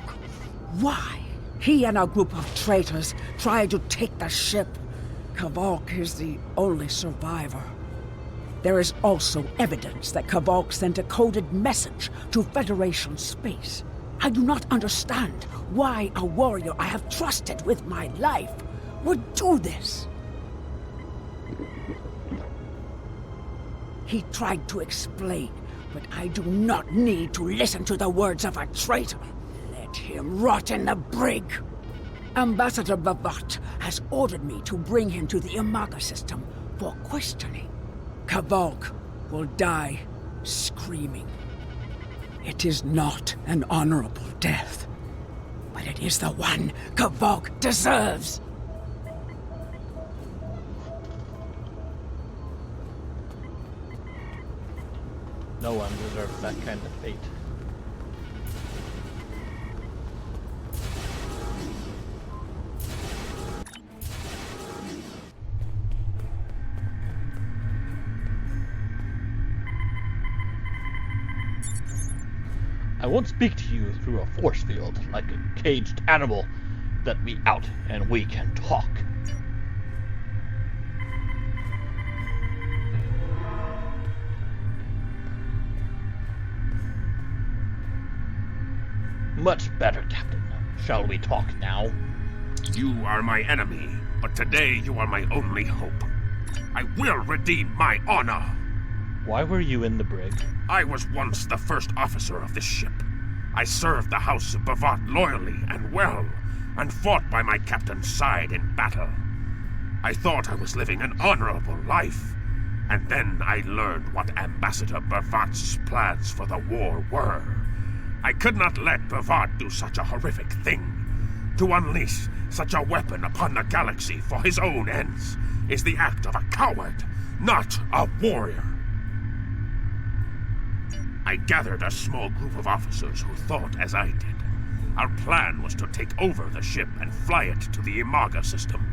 Why? He and a group of traitors tried to take the ship. Kavok is the only survivor. There is also evidence that Kavok sent a coded message to Federation space. I do not understand why a warrior I have trusted with my life would do this. He tried to explain, but I do not need to listen to the words of a traitor. Let him rot in the brig. Ambassador Bavat has ordered me to bring him to the Imaga system for questioning. Kavok will die screaming. It is not an honorable death, but it is the one Kavok deserves. No one deserves that kind of fate. I won't speak to you through a force field like a caged animal. Let me out and we can talk. Much better, Captain. Shall we talk now? You are my enemy, but today you are my only hope. I will redeem my honor. Why were you in the brig? I was once the first officer of this ship. I served the House of Bavat loyally and well, and fought by my captain's side in battle. I thought I was living an honorable life, And then I learned what Ambassador Byrnjolf's plans for the war were. I could not let Byrnjolf do such a horrific thing. To unleash such a weapon upon the galaxy for his own ends is the act of a coward, not a warrior. I gathered a small group of officers who thought as I did. Our plan was to take over the ship and fly it to the Imaga system.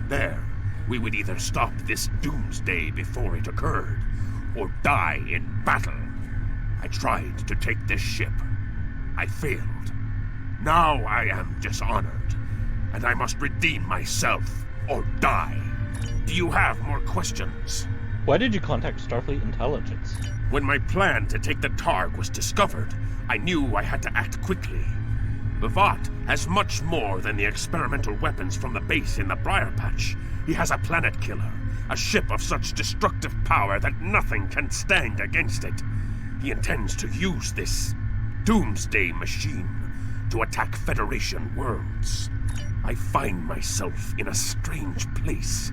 There, we would either stop this doomsday before it occurred, or die in battle. I tried to take this ship. I failed. Now I am dishonored, and I must redeem myself or die. Do you have more questions? Why did you contact Starfleet Intelligence? When my plan to take the Targ was discovered, I knew I had to act quickly. Byrnjolf has much more than the experimental weapons from the base in the Briar Patch. He has a planet killer, a ship of such destructive power that nothing can stand against it. He intends to use this doomsday machine to attack Federation worlds. I find myself in a strange place.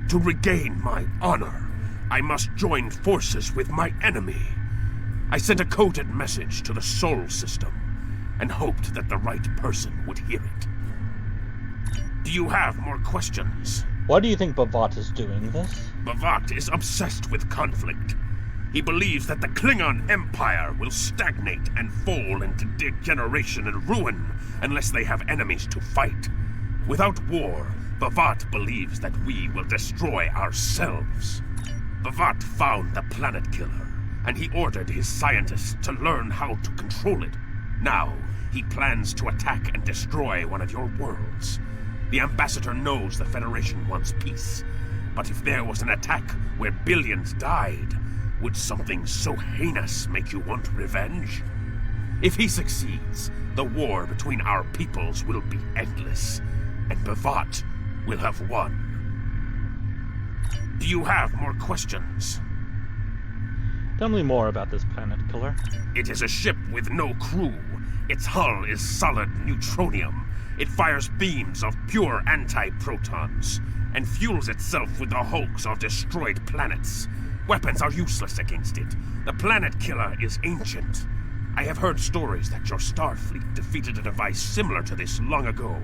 To regain my honor, I must join forces with my enemy. I sent a coded message to the Sol system and hoped that the right person would hear it. Do you have more questions? Why do you think Byrnjolf is doing this? Byrnjolf is obsessed with conflict. He believes that the Klingon Empire will stagnate and fall into degeneration and ruin unless they have enemies to fight. Without war, Byrnjolf believes that we will destroy ourselves. Byrnjolf found the planet killer, and he ordered his scientists to learn how to control it. Now, he plans to attack and destroy one of your worlds. The Ambassador knows the Federation wants peace, but if there was an attack where billions died, would something so heinous make you want revenge? If he succeeds, the war between our peoples will be endless, and Byrnjolf will have won. Do you have more questions? Tell me more about this planet killer. It is a ship with no crew. Its hull is solid neutronium. It fires beams of pure anti-protons, and fuels itself with the hulks of destroyed planets. Weapons are useless against it. The planet killer is ancient. I have heard stories that your Starfleet defeated a device similar to this long ago.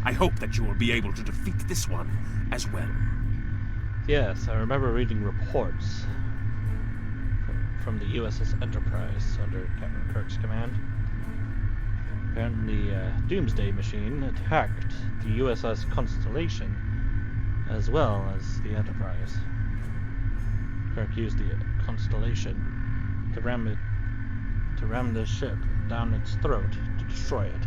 I hope that you will be able to defeat this one as well. Yes, I remember reading reports from the USS Enterprise under Captain Kirk's command. Apparently, Doomsday machine attacked the USS Constellation as well as the Enterprise. Kirk used the Constellation to ram the ship down its throat to destroy it.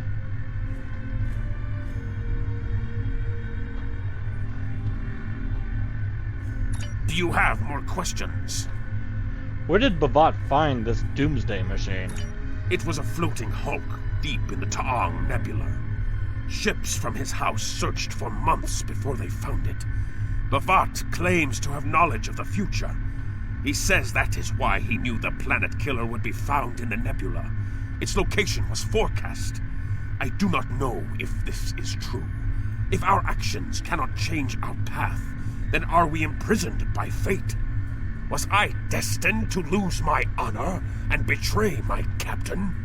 Do you have more questions? Where did Byrnjolf find this Doomsday machine? It was a floating hulk deep in the Taong Nebula. Ships from his house searched for months before they found it. Byrnjolf claims to have knowledge of the future. He says that is why he knew the planet killer would be found in the nebula. Its location was forecast. I do not know if this is true. If our actions cannot change our path, then are we imprisoned by fate? Was I destined to lose my honor and betray my captain?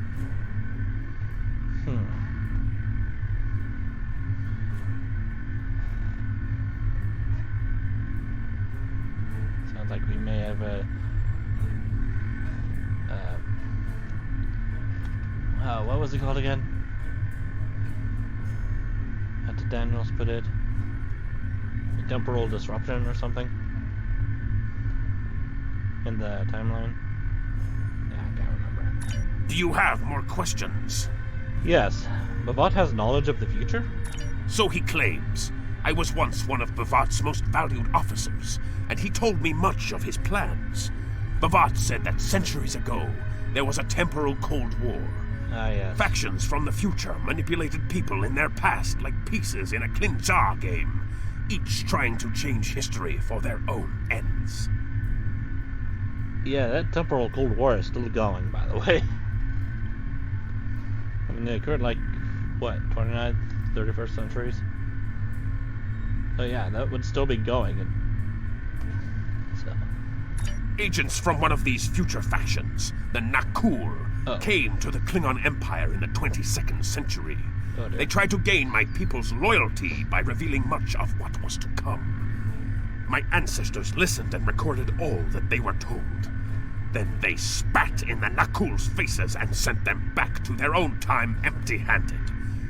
Sounds like we may have a... what was it called again? How did Daniels put it? A temporal disruption or something? In the timeline? Yeah, I can't remember. Do you have more questions? Yes. Byrnjolf has knowledge of the future? So he claims. I was once one of Byrnjolf's most valued officers, and he told me much of his plans. Byrnjolf said that centuries ago, there was a temporal Cold War. Ah, yes. Factions from the future manipulated people in their past like pieces in a Klinjar game, each trying to change history for their own ends. Yeah, that temporal Cold War is still going, by the way. I mean, it occurred like, what, 29th, 31st centuries? So yeah, that would still be going. And so, Agents from one of these future factions, the Nakul, came to the Klingon Empire in the 22nd century. They tried to gain my people's loyalty by revealing much of what was to come. My ancestors listened and recorded all that they were told. Then they spat in the Nakul's faces and sent them back to their own time empty-handed.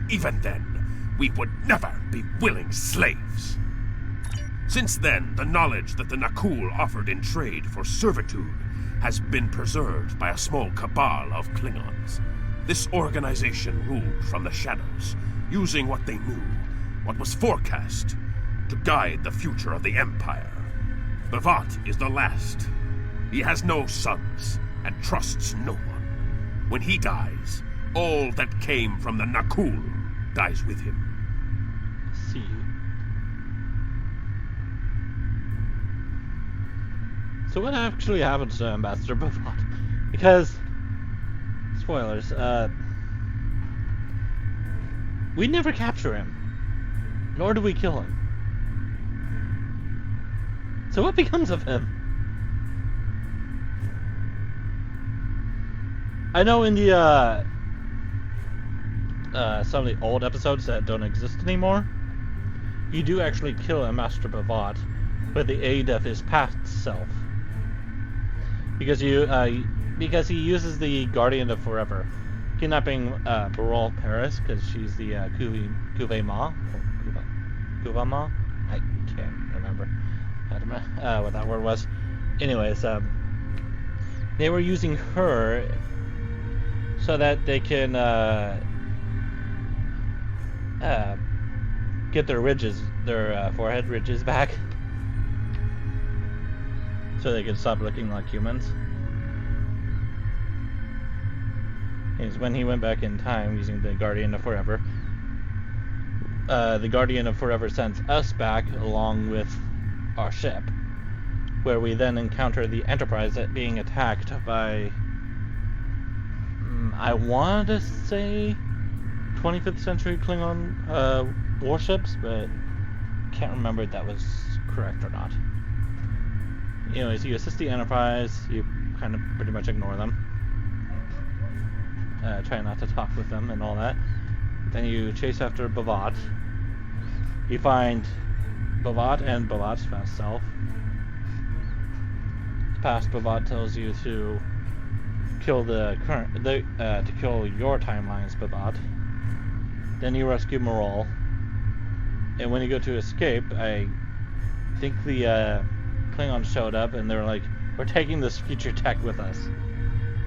Even then, we would never be willing slaves. Since then, the knowledge that the Nakul offered in trade for servitude has been preserved by a small cabal of Klingons. This organization ruled from the shadows, using what they knew, what was forecast, to guide the future of the Empire. Bavat is the last. He has no sons, and trusts no one. When he dies, all that came from the Nakul dies with him. See. So what actually happens to Ambassador Bavat? Because, spoilers, we never capture him, nor do we kill him. So what becomes of him? I know in the some of the old episodes that don't exist anymore, you do actually kill Ambassador Bavat with the aid of his past self. Because he uses the Guardian of Forever, kidnapping Byrnjolf Paris because she's the Kuvama. I can't remember what that word was. Anyways, they were using her so that they can get their forehead ridges back. So they could stop looking like humans. Is when he went back in time using the Guardian of Forever. The Guardian of Forever sends us back along with our ship, where we then encounter the Enterprise being attacked by, I want to say 25th century Klingon warships, but can't remember if that was correct or not. Anyways, you assist the Enterprise, you kind of pretty much ignore them. Try not to talk with them and all that. Then you chase after Bavat. You find Bavat and Bavat's past self. Past Bavat tells you to kill to kill your timeline's Bavat. Then you rescue Morol. And when you go to escape, I think the Klingons showed up and they're like, we're taking this future tech with us.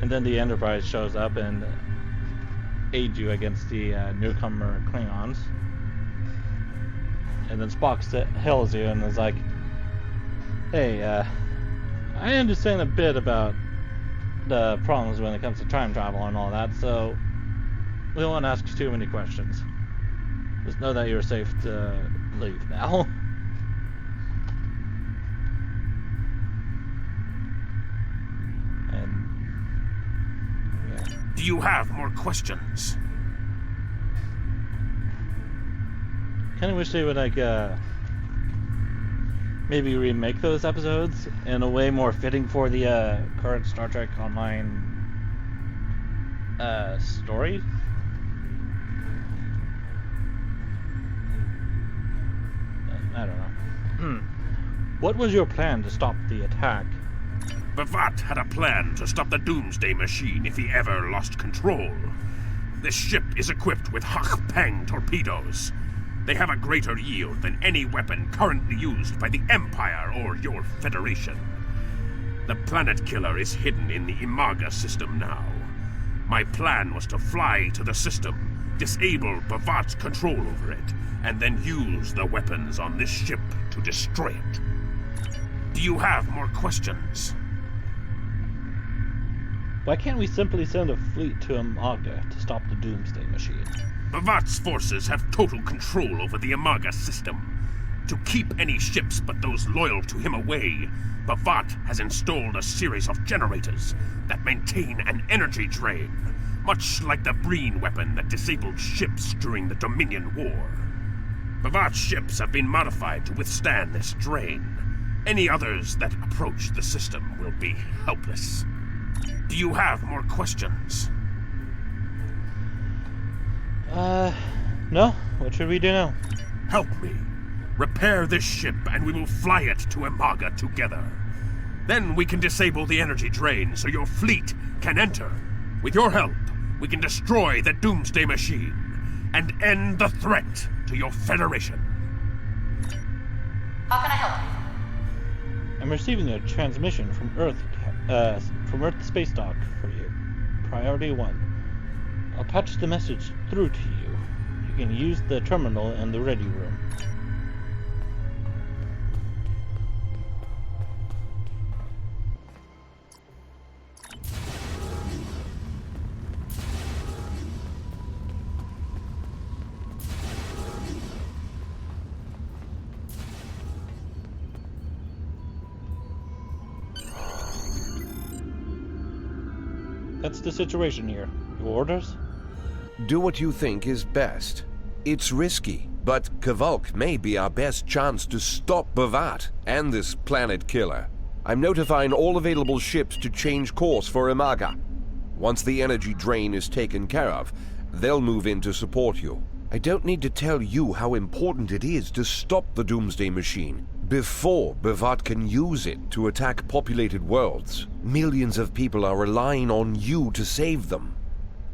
And then the Enterprise shows up and aids you against the newcomer Klingons. And then Spock hails you and is like, hey, I understand a bit about the problems when it comes to time travel and all that, so we don't want to ask too many questions. Just know that you're safe to leave now. Do you have more questions? Kind of wish they would maybe remake those episodes in a way more fitting for the current Star Trek Online story. I don't know. What was your plan to stop the attack? Bavat had a plan to stop the Doomsday Machine if he ever lost control. This ship is equipped with Hach-Pang torpedoes. They have a greater yield than any weapon currently used by the Empire or your Federation. The planet killer is hidden in the Imaga system now. My plan was to fly to the system, disable Bavat's control over it, and then use the weapons on this ship to destroy it. Do you have more questions? Why can't we simply send a fleet to Imaga to stop the Doomsday Machine? Bavat's forces have total control over the Imaga system. To keep any ships but those loyal to him away, Bavat has installed a series of generators that maintain an energy drain, much like the Breen weapon that disabled ships during the Dominion War. Bavat's ships have been modified to withstand this drain. Any others that approach the system will be helpless. Do you have more questions? No. What should we do now? Help me. Repair this ship and we will fly it to Imaga together. Then we can disable the energy drain so your fleet can enter. With your help, we can destroy the Doomsday Machine and end the threat to your Federation. How can I help you? I'm receiving a transmission from Earth Space Dock for you. Priority 1. I'll patch the message through to you. You can use the terminal in the ready room. That's the situation here. Your orders? Do what you think is best. It's risky, but Kvalk may be our best chance to stop Bavat and this planet killer. I'm notifying all available ships to change course for Imaga. Once the energy drain is taken care of, they'll move in to support you. I don't need to tell you how important it is to stop the Doomsday Machine before Bavat can use it to attack populated worlds. Millions of people are relying on you to save them.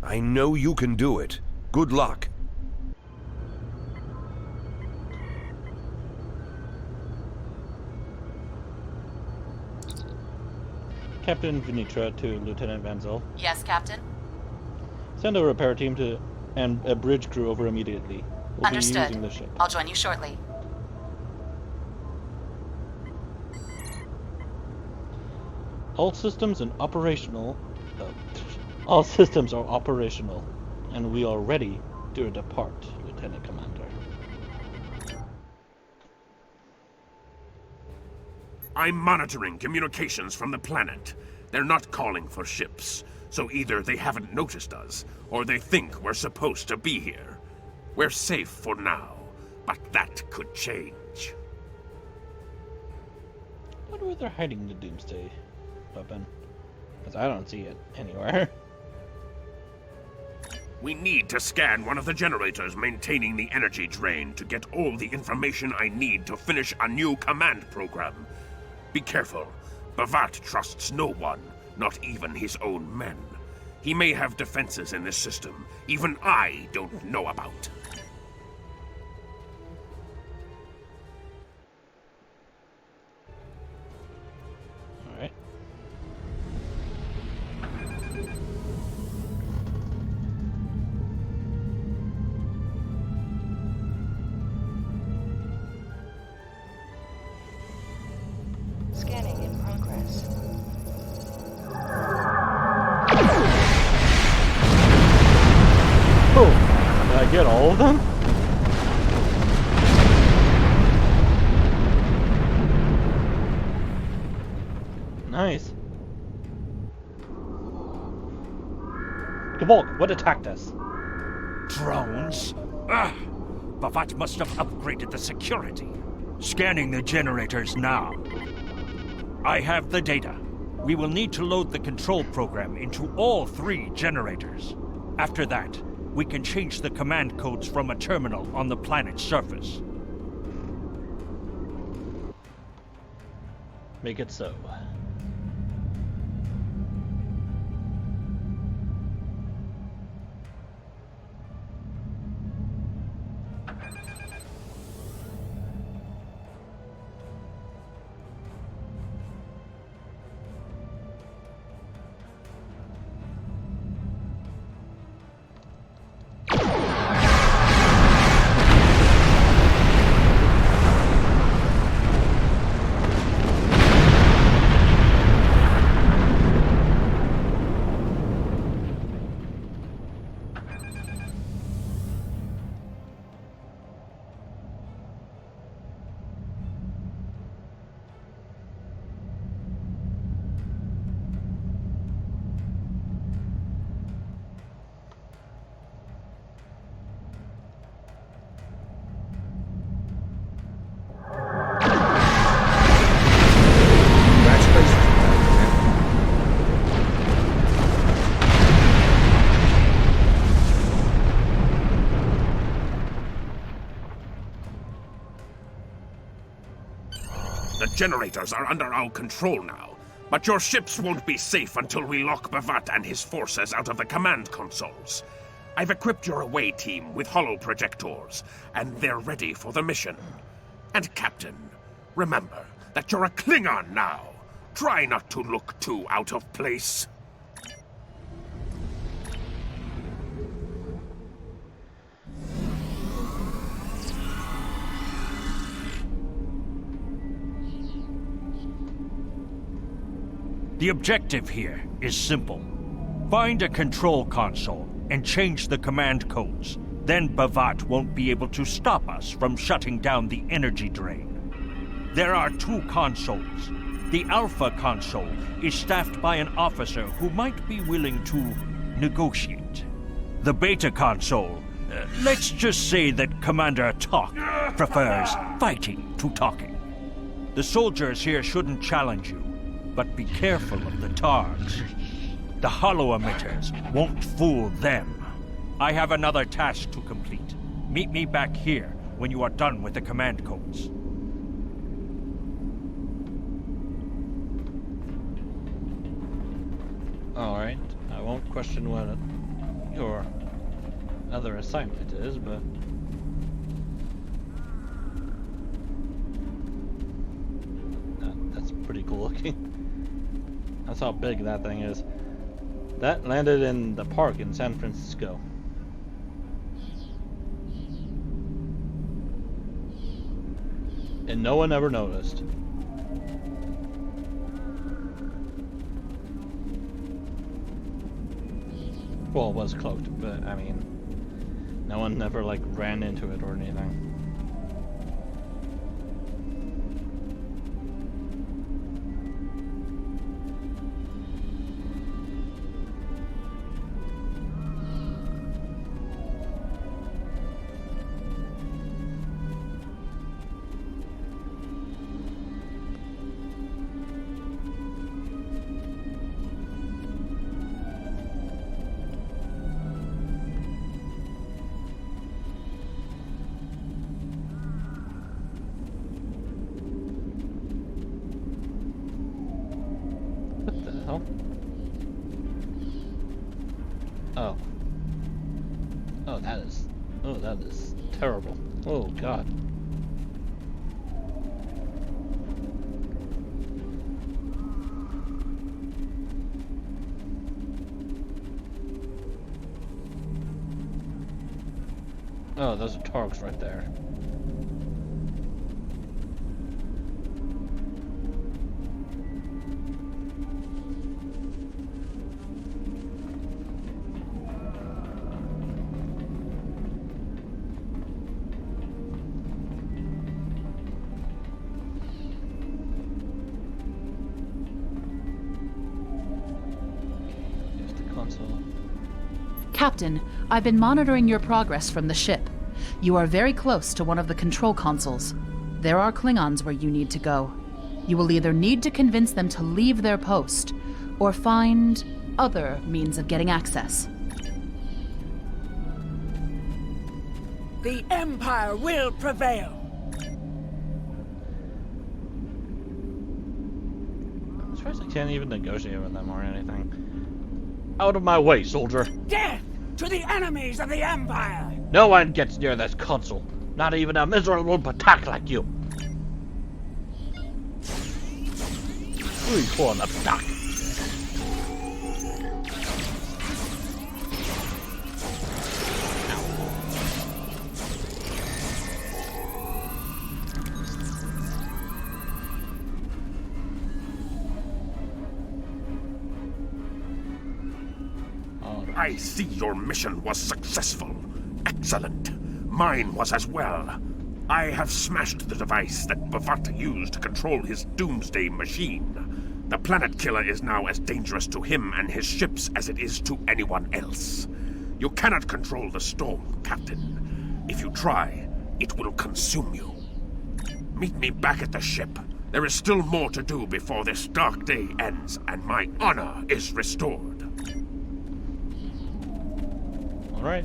I know you can do it. Good luck. Captain Venitra to Lieutenant Byrnjolf. Yes, Captain? Send a repair team and a bridge crew over immediately. We'll Understood. be using the ship. I'll join you shortly. All systems are operational, and we are ready to depart, Lieutenant Commander. I'm monitoring communications from the planet. They're not calling for ships, so either they haven't noticed us, or they think we're supposed to be here. We're safe for now, but that could change. I wonder where they're hiding the Doomsday weapon, because I don't see it anywhere. We need to scan one of the generators maintaining the energy drain to get all the information I need to finish a new command program. Be careful. Bavat trusts no one, not even his own men. He may have defenses in this system even I don't know about. Alright. Scanning in progress. Oh, did I get all of them? Nice. Kvalk, what attacked us? Drones? Ah! Bavat must have upgraded the security. Scanning the generators now. I have the data. We will need to load the control program into all 3 generators. After that, we can change the command codes from a terminal on the planet's surface. Make it so. The generators are under our control now, but your ships won't be safe until we lock Bavat and his forces out of the command consoles. I've equipped your away team with holo projectors, and they're ready for the mission. And Captain, remember that you're a Klingon now. Try not to look too out of place. The objective here is simple. Find a control console and change the command codes. Then Bavat won't be able to stop us from shutting down the energy drain. There are 2 consoles. The Alpha console is staffed by an officer who might be willing to negotiate. The Beta console, let's just say that Commander Talk prefers fighting to talking. The soldiers here shouldn't challenge you, but be careful of the Targs. The holo emitters won't fool them. I have another task to complete. Meet me back here when you are done with the command codes. Alright, I won't question what your other assignment is, but... that's pretty cool looking. That's how big that thing is. That landed in the park in San Francisco. And no one ever noticed. Well, it was cloaked, but I mean, no one ever like ran into it or anything. Oh, that is terrible. Oh, God. Oh, those are Targs right there. Captain, I've been monitoring your progress from the ship. You are very close to one of the control consoles. There are Klingons where you need to go. You will either need to convince them to leave their post, or find other means of getting access. The Empire will prevail. I'm surprised I can't even negotiate with them or anything. Out of my way, soldier! Death to the enemies of the Empire! No one gets near this console. Not even a miserable patak like you. Ooh, pull on the back. I see your mission was successful. Excellent. Mine was as well. I have smashed the device that Bavat used to control his doomsday machine. The planet killer is now as dangerous to him and his ships as it is to anyone else. You cannot control the storm, Captain. If you try, it will consume you. Meet me back at the ship. There is still more to do before this dark day ends and my honor is restored. All right.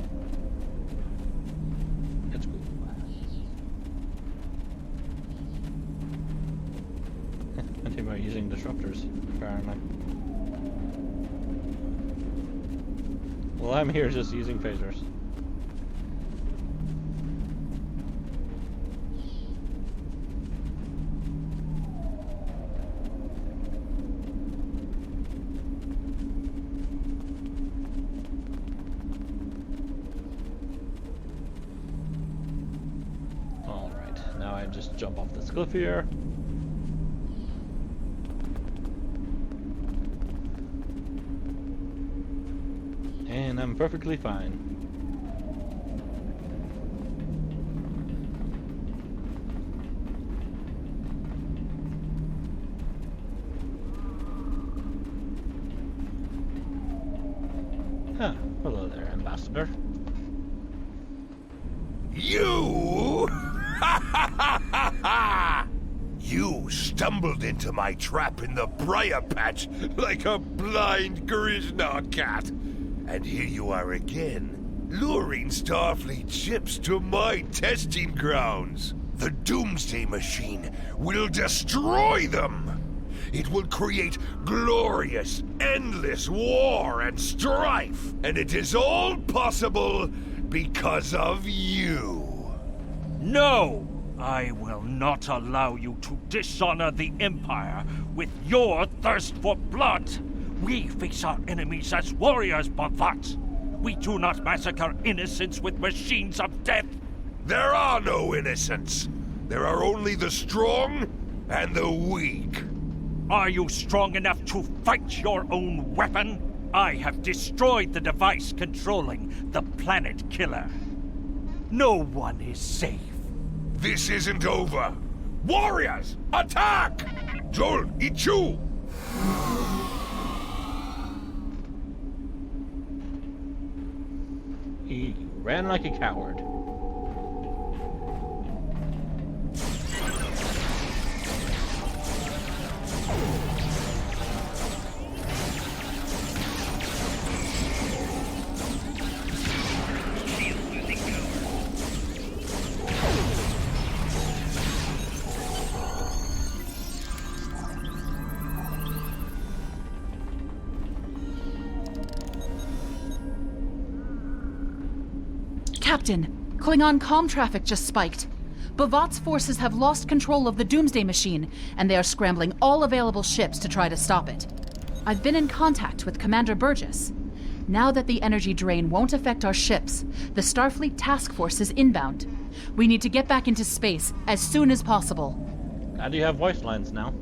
Let's go. Thinking about using disruptors, apparently. Well, I'm here just using phasers. Alright, now I just jump off this cliff here. And I'm perfectly fine. Huh, hello there, Ambassador. You? You stumbled into my trap in the briar patch like a blind Grisnar cat. And here you are again, luring Starfleet ships to my testing grounds. The Doomsday Machine will destroy them. It will create glorious, endless war and strife. And it is all possible because of you. No! I will not allow you to dishonor the Empire with your thirst for blood. We face our enemies as warriors, Bovat. We do not massacre innocents with machines of death. There are no innocents. There are only the strong and the weak. Are you strong enough to fight your own weapon? I have destroyed the device controlling the planet killer. No one is safe. This isn't over. Warriors, attack! Joel, Ichu! He ran like a coward. Captain, Klingon comm traffic just spiked. Bavat's forces have lost control of the Doomsday Machine, and they are scrambling all available ships to try to stop it. I've been in contact with Commander Burgess. Now that the energy drain won't affect our ships, the Starfleet Task Force is inbound. We need to get back into space as soon as possible. How do you have voice lines now?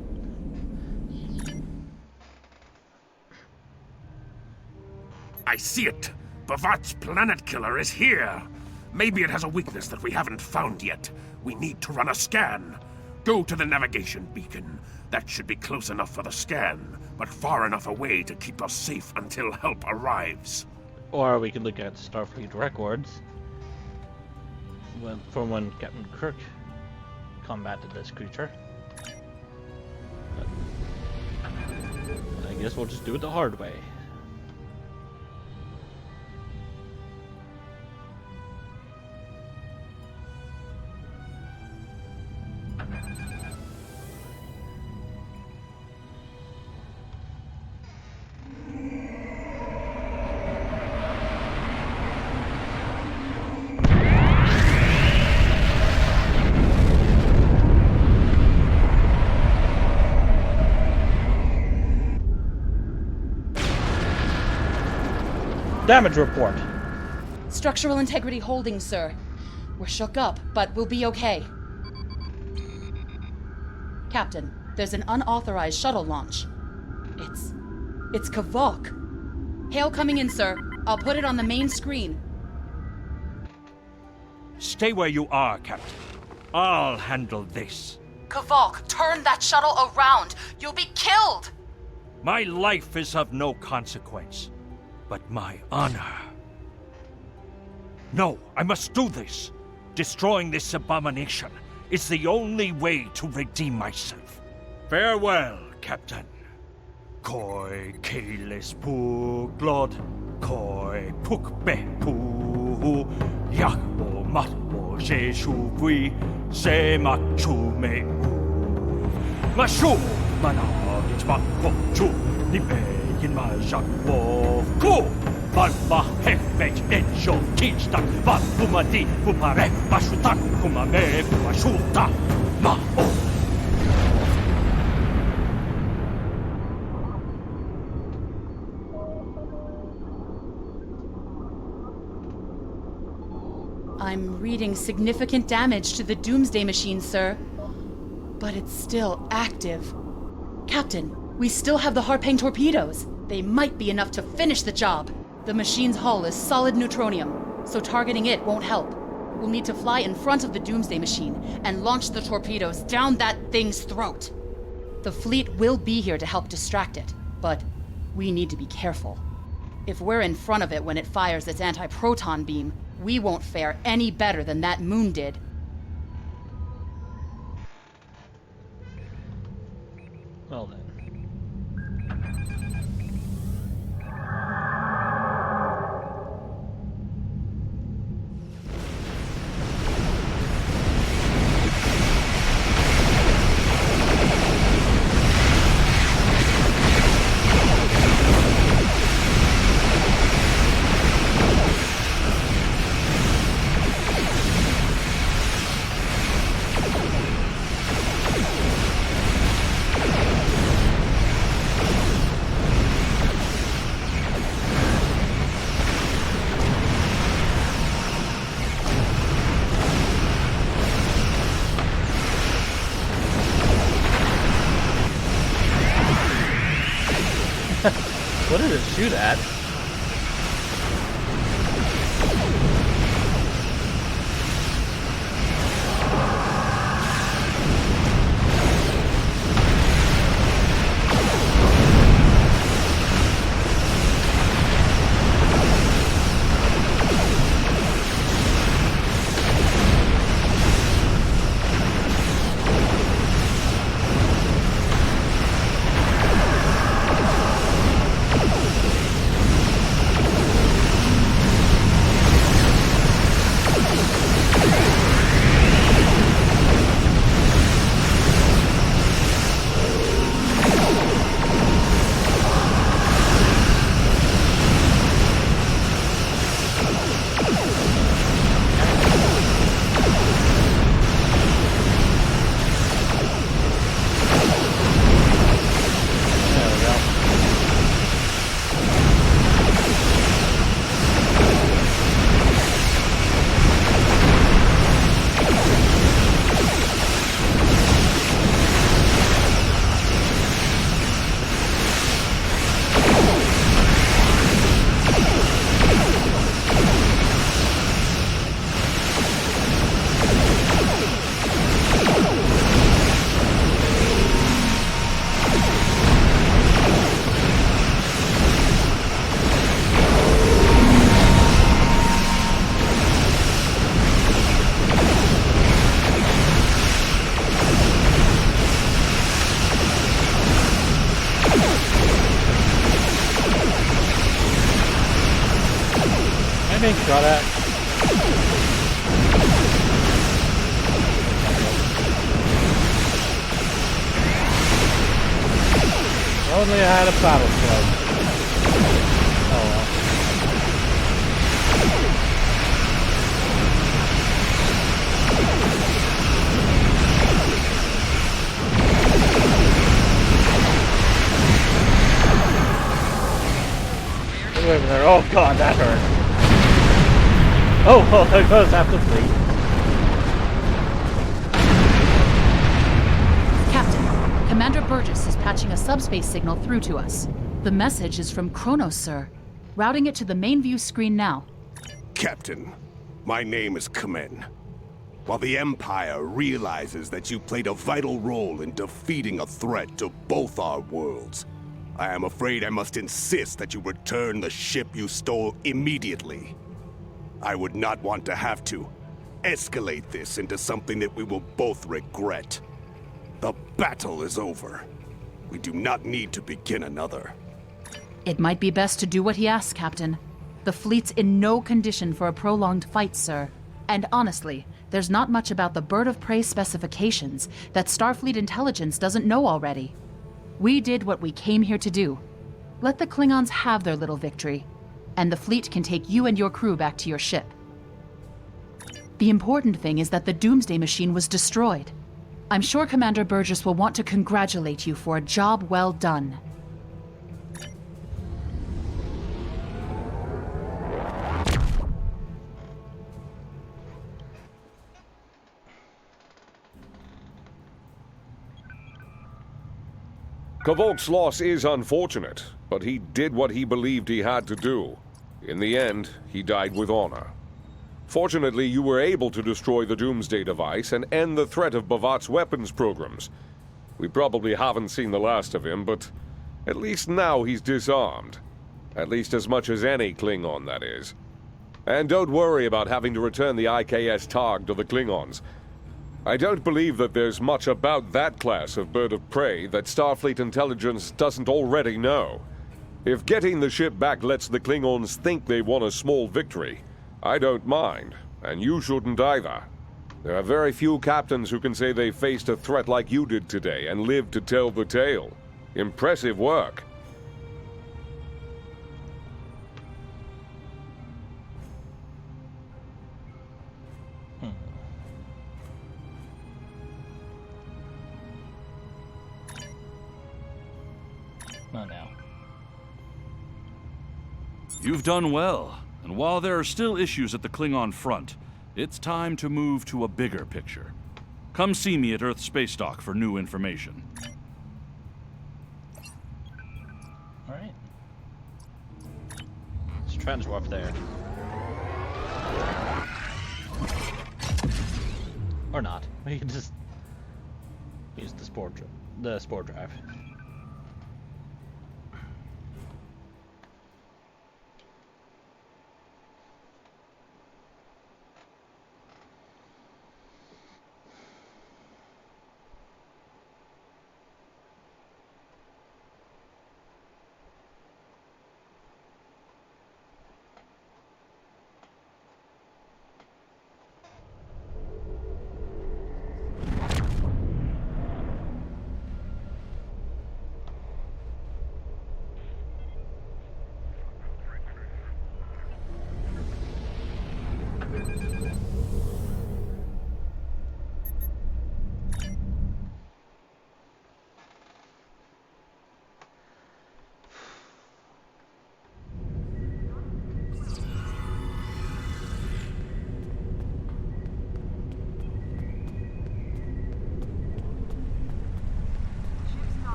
I see it. Bavat's planet killer is here. Maybe it has a weakness that we haven't found yet. We need to run a scan. Go to the navigation beacon. That should be close enough for the scan, but far enough away to keep us safe until help arrives. Or we could look at Starfleet records from when Captain Kirk combated this creature. But I guess we'll just do it the hard way. Damage report. Structural integrity holding, sir. We're shook up, but we'll be okay. Captain, there's an unauthorized shuttle launch. It's Kavok. Hail coming in, sir. I'll put it on the main screen. Stay where you are, Captain. I'll handle this. Kavok, turn that shuttle around. You'll be killed! My life is of no consequence, but my honor. No, I must do this. Destroying this abomination is the only way to redeem myself. Farewell, Captain. Koi keles pu glod, koi pukbe pu, yakbo matbo jeshu vui, se machu me u. Mashu มานาดิบักโคชูนิเปยินมาจักโวคูบันมาเฮเบกเอนโชทิสตักบันปุมาติปุมาเรมาชุตักคุมาเมปุมาชุตักมาโอI'm reading significant damage to the Doomsday Machine, sir. But it's still active. Captain, we still have the Harpang torpedoes. They might be enough to finish the job. The machine's hull is solid neutronium, so targeting it won't help. We'll need to fly in front of the Doomsday Machine and launch the torpedoes down that thing's throat. The fleet will be here to help distract it, but we need to be careful. If we're in front of it when it fires its anti-proton beam, we won't fare any better than that moon did. Well then. What did it shoot at? Being shot at. Only I had a battle slug. Oh well. Wait a minute. Oh god, that hurt. Oh, well, there goes half the fleet. Captain, Commander Burgess is patching a subspace signal through to us. The message is from Kronos, sir. Routing it to the main view screen now. Captain, my name is Kamen. While the Empire realizes that you played a vital role in defeating a threat to both our worlds, I am afraid I must insist that you return the ship you stole immediately. I would not want to have to escalate this into something that we will both regret. The battle is over. We do not need to begin another. It might be best to do what he asks, Captain. The fleet's in no condition for a prolonged fight, sir. And honestly, there's not much about the Bird of Prey specifications that Starfleet intelligence doesn't know already. We did what we came here to do. Let the Klingons have their little victory, and the fleet can take you and your crew back to your ship. The important thing is that the Doomsday Machine was destroyed. I'm sure Commander Byrnjolf will want to congratulate you for a job well done. Kvolk's loss is unfortunate, but he did what he believed he had to do. In the end, he died with honor. Fortunately, you were able to destroy the Doomsday device and end the threat of Bavat's weapons programs. We probably haven't seen the last of him, but at least now he's disarmed. At least as much as any Klingon, that is. And don't worry about having to return the IKS Targ to the Klingons. I don't believe that there's much about that class of bird of prey that Starfleet intelligence doesn't already know. If getting the ship back lets the Klingons think they won a small victory, I don't mind, and you shouldn't either. There are very few captains who can say they faced a threat like you did today and lived to tell the tale. Impressive work. Not now. You've done well, and while there are still issues at the Klingon front, it's time to move to a bigger picture. Come see me at Earth Space Dock for new information. Alright. Let's transwarp there. Or not. We can just use the spore drive.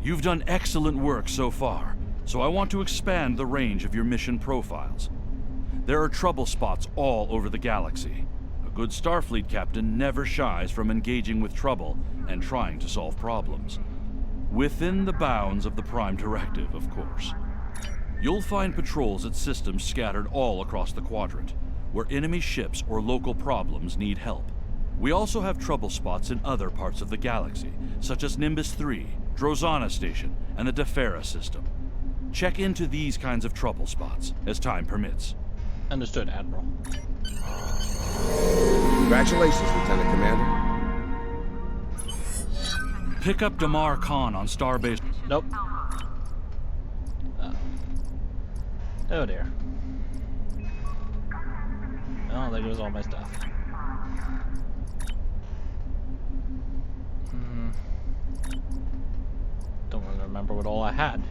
You've done excellent work so far, so I want to expand the range of your mission profiles. There are trouble spots all over the galaxy. A good Starfleet captain never shies from engaging with trouble and trying to solve problems. Within the bounds of the Prime Directive, of course. You'll find patrols at systems scattered all across the quadrant, where enemy ships or local problems need help. We also have trouble spots in other parts of the galaxy, such as Nimbus 3, Drozana Station, and the Defera system. Check into these kinds of trouble spots, as time permits. Understood, Admiral. Congratulations, Lieutenant Commander. Pick up Damar Khan on Starbase. Nope. Oh dear. Oh, there goes all my stuff. Don't really remember what all I had.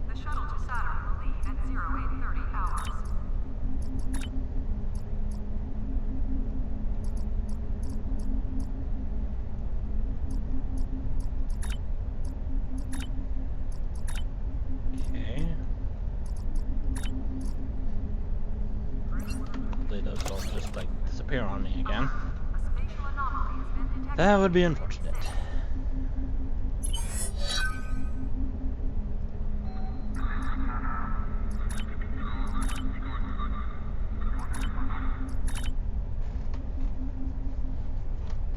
The shuttle to Saturn will leave at 0830 hours. Okay. Hopefully those don't just like disappear on me again. A spatial That would be unfortunate.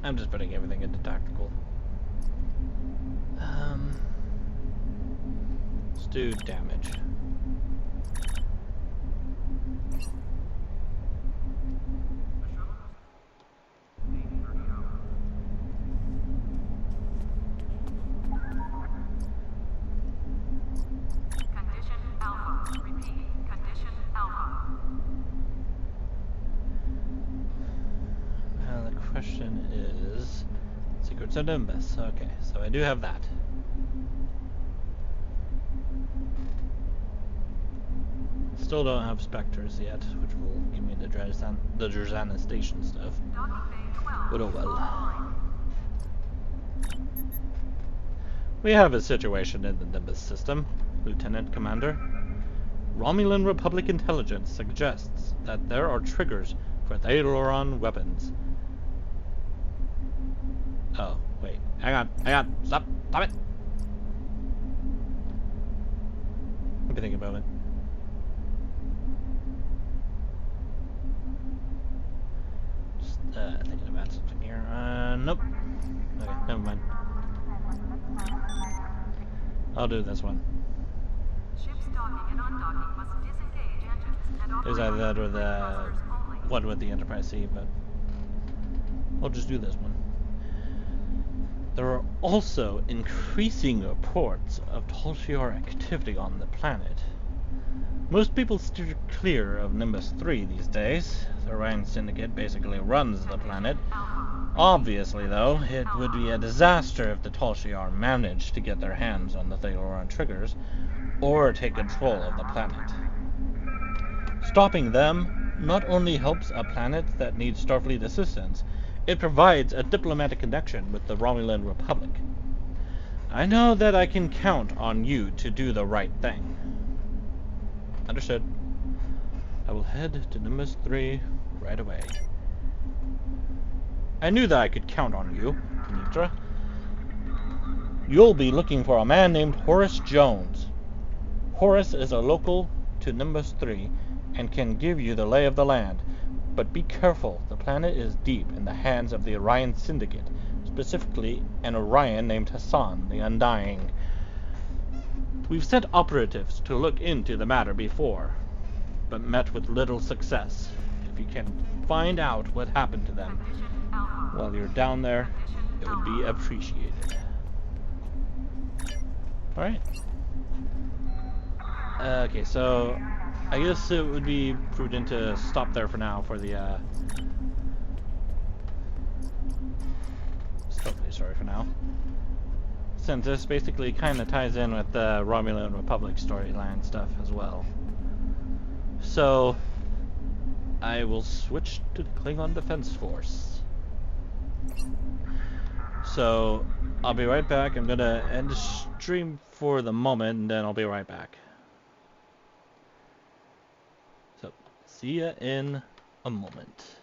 I'm just putting everything into tactical. Let's do damage. Condition Alpha. Repeat. Condition Alpha. The question is... Secrets of Nimbus. Okay, so I do have that. Still don't have Spectres yet, which will give me the Drzana Station stuff. But oh well. We have a situation in the Nimbus system, Lieutenant Commander. Romulan Republic intelligence suggests that there are triggers for Thaloron weapons. Oh, wait. Hang on. Stop it! Let me think about it. Just, thinking about something here. Nope. Okay, never mind. I'll do this one. Ships docking and undocking must disengage engines and There's either that or the one with the Enterprise C, but I'll just do this one. There are also increasing reports of Tolshiar activity on the planet. Most people steer clear of Nimbus 3 these days. The Orion Syndicate basically runs the planet. Obviously, though, it would be a disaster if the Tolshiar managed to get their hands on the Thaloron triggers, or take control of the planet. Stopping them not only helps a planet that needs Starfleet assistance, it provides a diplomatic connection with the Romulan Republic. I know that I can count on you to do the right thing. Understood. I will head to Nimbus 3 right away. I knew that I could count on you, Nitra. You'll be looking for a man named Horace Jones. Horace is a local to Nimbus 3 and can give you the lay of the land. But be careful, the planet is deep in the hands of the Orion Syndicate, specifically an Orion named Hassan, the Undying. We've sent operatives to look into the matter before, but met with little success. If you can find out what happened to them while you're down there, it would be appreciated. Alright. Okay, so I guess it would be prudent to stop there for now for the sorry for now. Since this basically kind of ties in with the Romulan Republic storyline stuff as well. So I will switch to the Klingon Defense Force. So I'll be right back. I'm gonna end the stream for the moment, and then I'll be right back. So see ya in a moment.